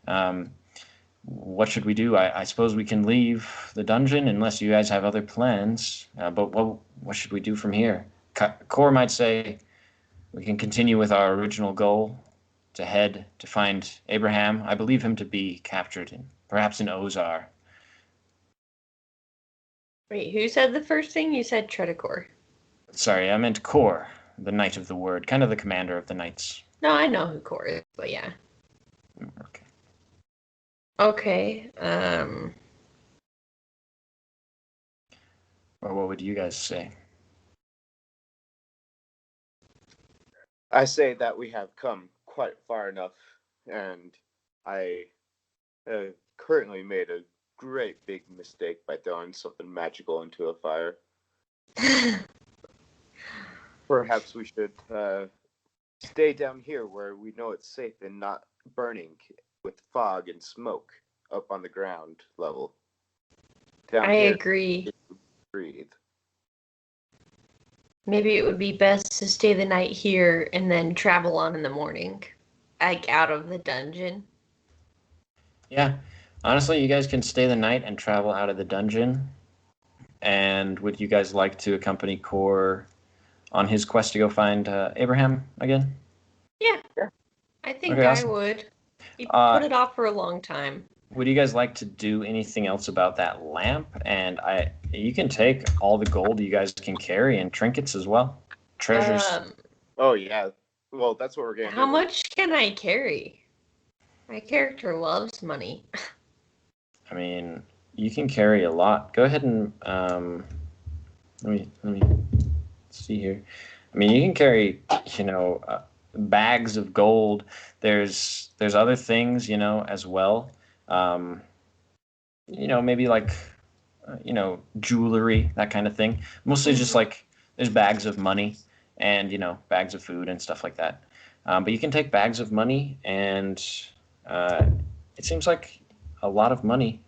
What should we do? I suppose we can leave the dungeon unless you guys have other plans. But what should we do from here? Kor might say we can continue with our original goal to head to find Abraham. I believe him to be captured, perhaps in Ozar. Wait, who said the first thing? You said Tredicor. Sorry, I meant Kor, the Knight of the Word, kind of the commander of the knights. No, I know who Kor is, but yeah. Okay. Okay. Or what would you guys say? I say that we have come quite far enough, and I currently made a great big mistake by throwing something magical into a fire. Perhaps we should stay down here where we know it's safe and not burning with fog and smoke up on the ground level. Down I here, agree. breathe. Maybe it would be best to stay the night here and then travel on in the morning, like out of the dungeon. Yeah, honestly, you guys can stay the night and travel out of the dungeon. And would you guys like to accompany Kor on his quest to go find Abraham again? Yeah. Yeah. I think Okay, I awesome. would. He put it off for a long time. Would you guys like to do anything else about that lamp? And you can take all the gold you guys can carry and trinkets as well. Treasures. Oh yeah. Well, that's what we're gonna do. How much can I carry? My character loves money. I mean, you can carry a lot. Go ahead and let me see here. I mean, you can carry, bags of gold. There's other things, as well. Maybe like, jewelry, that kind of thing. Mostly just like there's bags of money and, bags of food and stuff like that. But you can take bags of money, and it seems like a lot of money.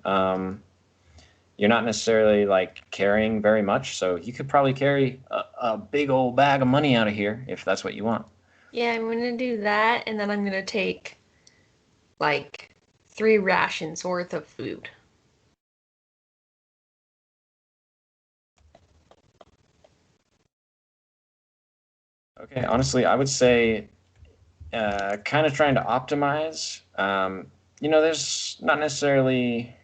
You're not necessarily like carrying very much, so you could probably carry a big old bag of money out of here if that's what you want. Yeah, I'm gonna do that, and then I'm gonna take like 3 rations worth of food. Okay, honestly, I would say kind of trying to optimize. There's not necessarily,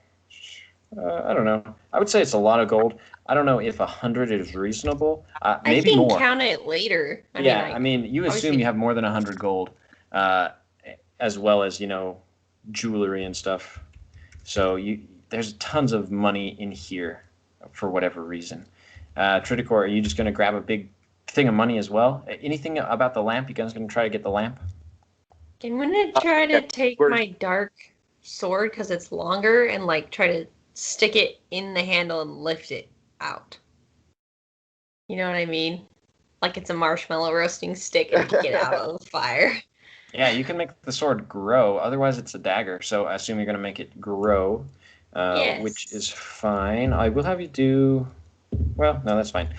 I don't know. I would say it's a lot of gold. I don't know if 100 is reasonable. I Maybe can more. count it later. I mean, you assume obviously- you have more than 100 gold, uh, as well as jewelry and stuff. So there's tons of money in here, for whatever reason. Tridicor, are you just going to grab a big thing of money as well? Anything about the lamp? You guys going to try to get the lamp? I'm gonna try to take my dark sword because it's longer and like try to stick it in the handle and lift it out. You know what I mean? Like it's a marshmallow roasting stick and get out of the fire. Yeah, you can make the sword grow. Otherwise, it's a dagger. So I assume you're going to make it grow, which Yes. is fine. I will have you do. Well, no, that's fine.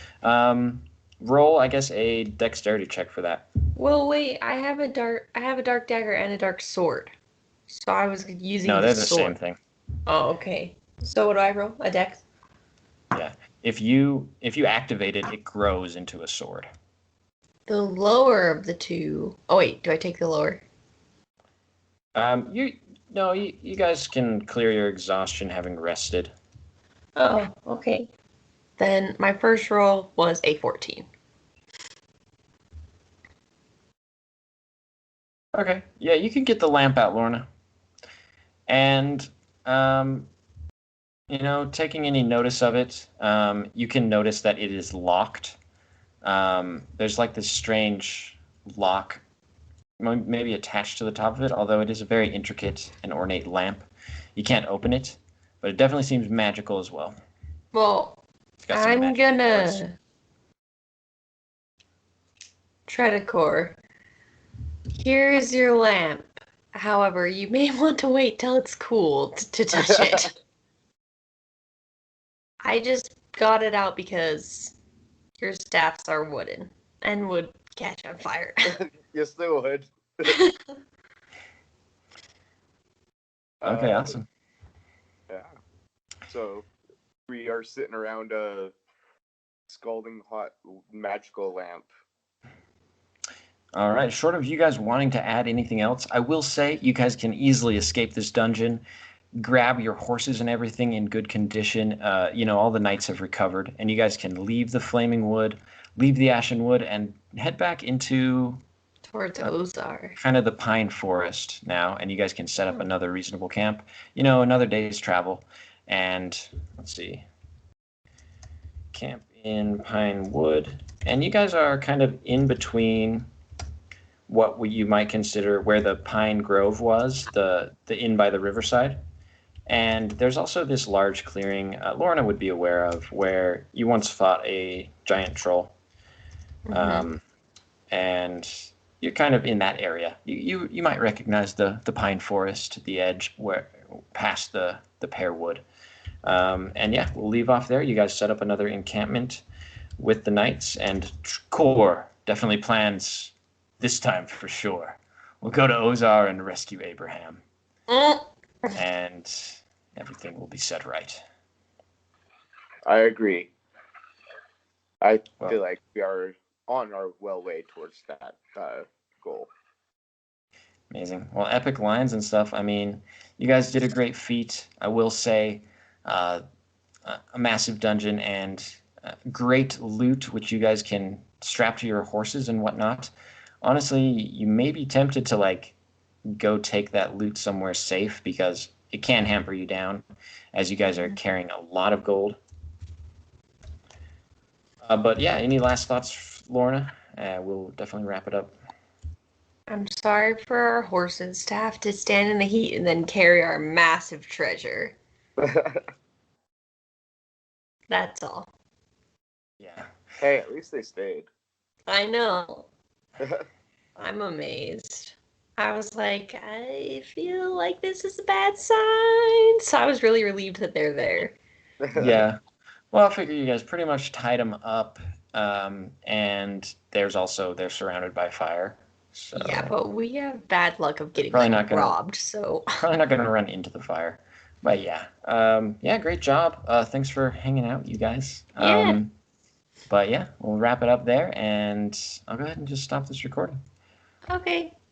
Roll, I guess, a dexterity check for that. Well, wait. I have a dark dagger and a dark sword. So I was using No, the they're the sword. same thing. Oh, okay. So what do I roll? A dex? Yeah. If you activate it, it grows into a sword. The lower of the two. Oh wait, do I take the lower? You guys can clear your exhaustion having rested. Oh, okay. Then my first roll was a 14. Okay. Yeah, you can get the lamp out, Lorna. And taking any notice of it, you can notice that it is locked. There's like this strange lock, maybe attached to the top of it, although it is a very intricate and ornate lamp. You can't open it, but it definitely seems magical as well. Well, It's got some I'm magic doors. gonna Tredicor. Here's your lamp. However, you may want to wait till it's cool to touch it. I just got it out because your staffs are wooden and would catch on fire. Yes, they would. Okay, awesome. Yeah. So we are sitting around a scalding hot magical lamp. All right. Short of you guys wanting to add anything else, I will say you guys can easily escape this dungeon. Grab your horses and everything in good condition. All the knights have recovered, and you guys can leave the Flaming Wood, leave the Ashen Wood, and head back into Towards Ozar. kind of the pine forest now, and you guys can set up another reasonable camp. Another day's travel. And let's see. Camp in Pine Wood. And you guys are kind of in between what you might consider where the Pine Grove was, the inn by the riverside. And there's also this large clearing Lorna would be aware of where you once fought a giant troll. And you're kind of in that area. You might recognize the pine forest, the edge where past the pear wood. And yeah, we'll leave off there. You guys set up another encampment with the knights, and Core definitely plans this time for sure. We'll go to Ozar and rescue Abraham. And everything will be set right. I agree. I feel like we are on our way towards that goal. Amazing. Well, epic lines and stuff. I mean, you guys did a great feat. I will say, a massive dungeon and great loot, which you guys can strap to your horses and whatnot. Honestly, you may be tempted to go take that loot somewhere safe because it can hamper you down, as you guys are carrying a lot of gold. But yeah, any last thoughts, Lorna? We'll definitely wrap it up. I'm sorry for our horses to have to stand in the heat and then carry our massive treasure. That's all. Yeah. Hey, at least they stayed. I know. I'm amazed. I was like, I feel like this is a bad sign. So I was really relieved that they're there. Yeah. Well, I figure you guys pretty much tied them up, and they're surrounded by fire. So Yeah, but we have bad luck of getting probably not gonna- robbed, so probably not going to run into the fire. But yeah, great job. Thanks for hanging out, you guys. Yeah. But yeah, we'll wrap it up there, and I'll go ahead and just stop this recording. Okay.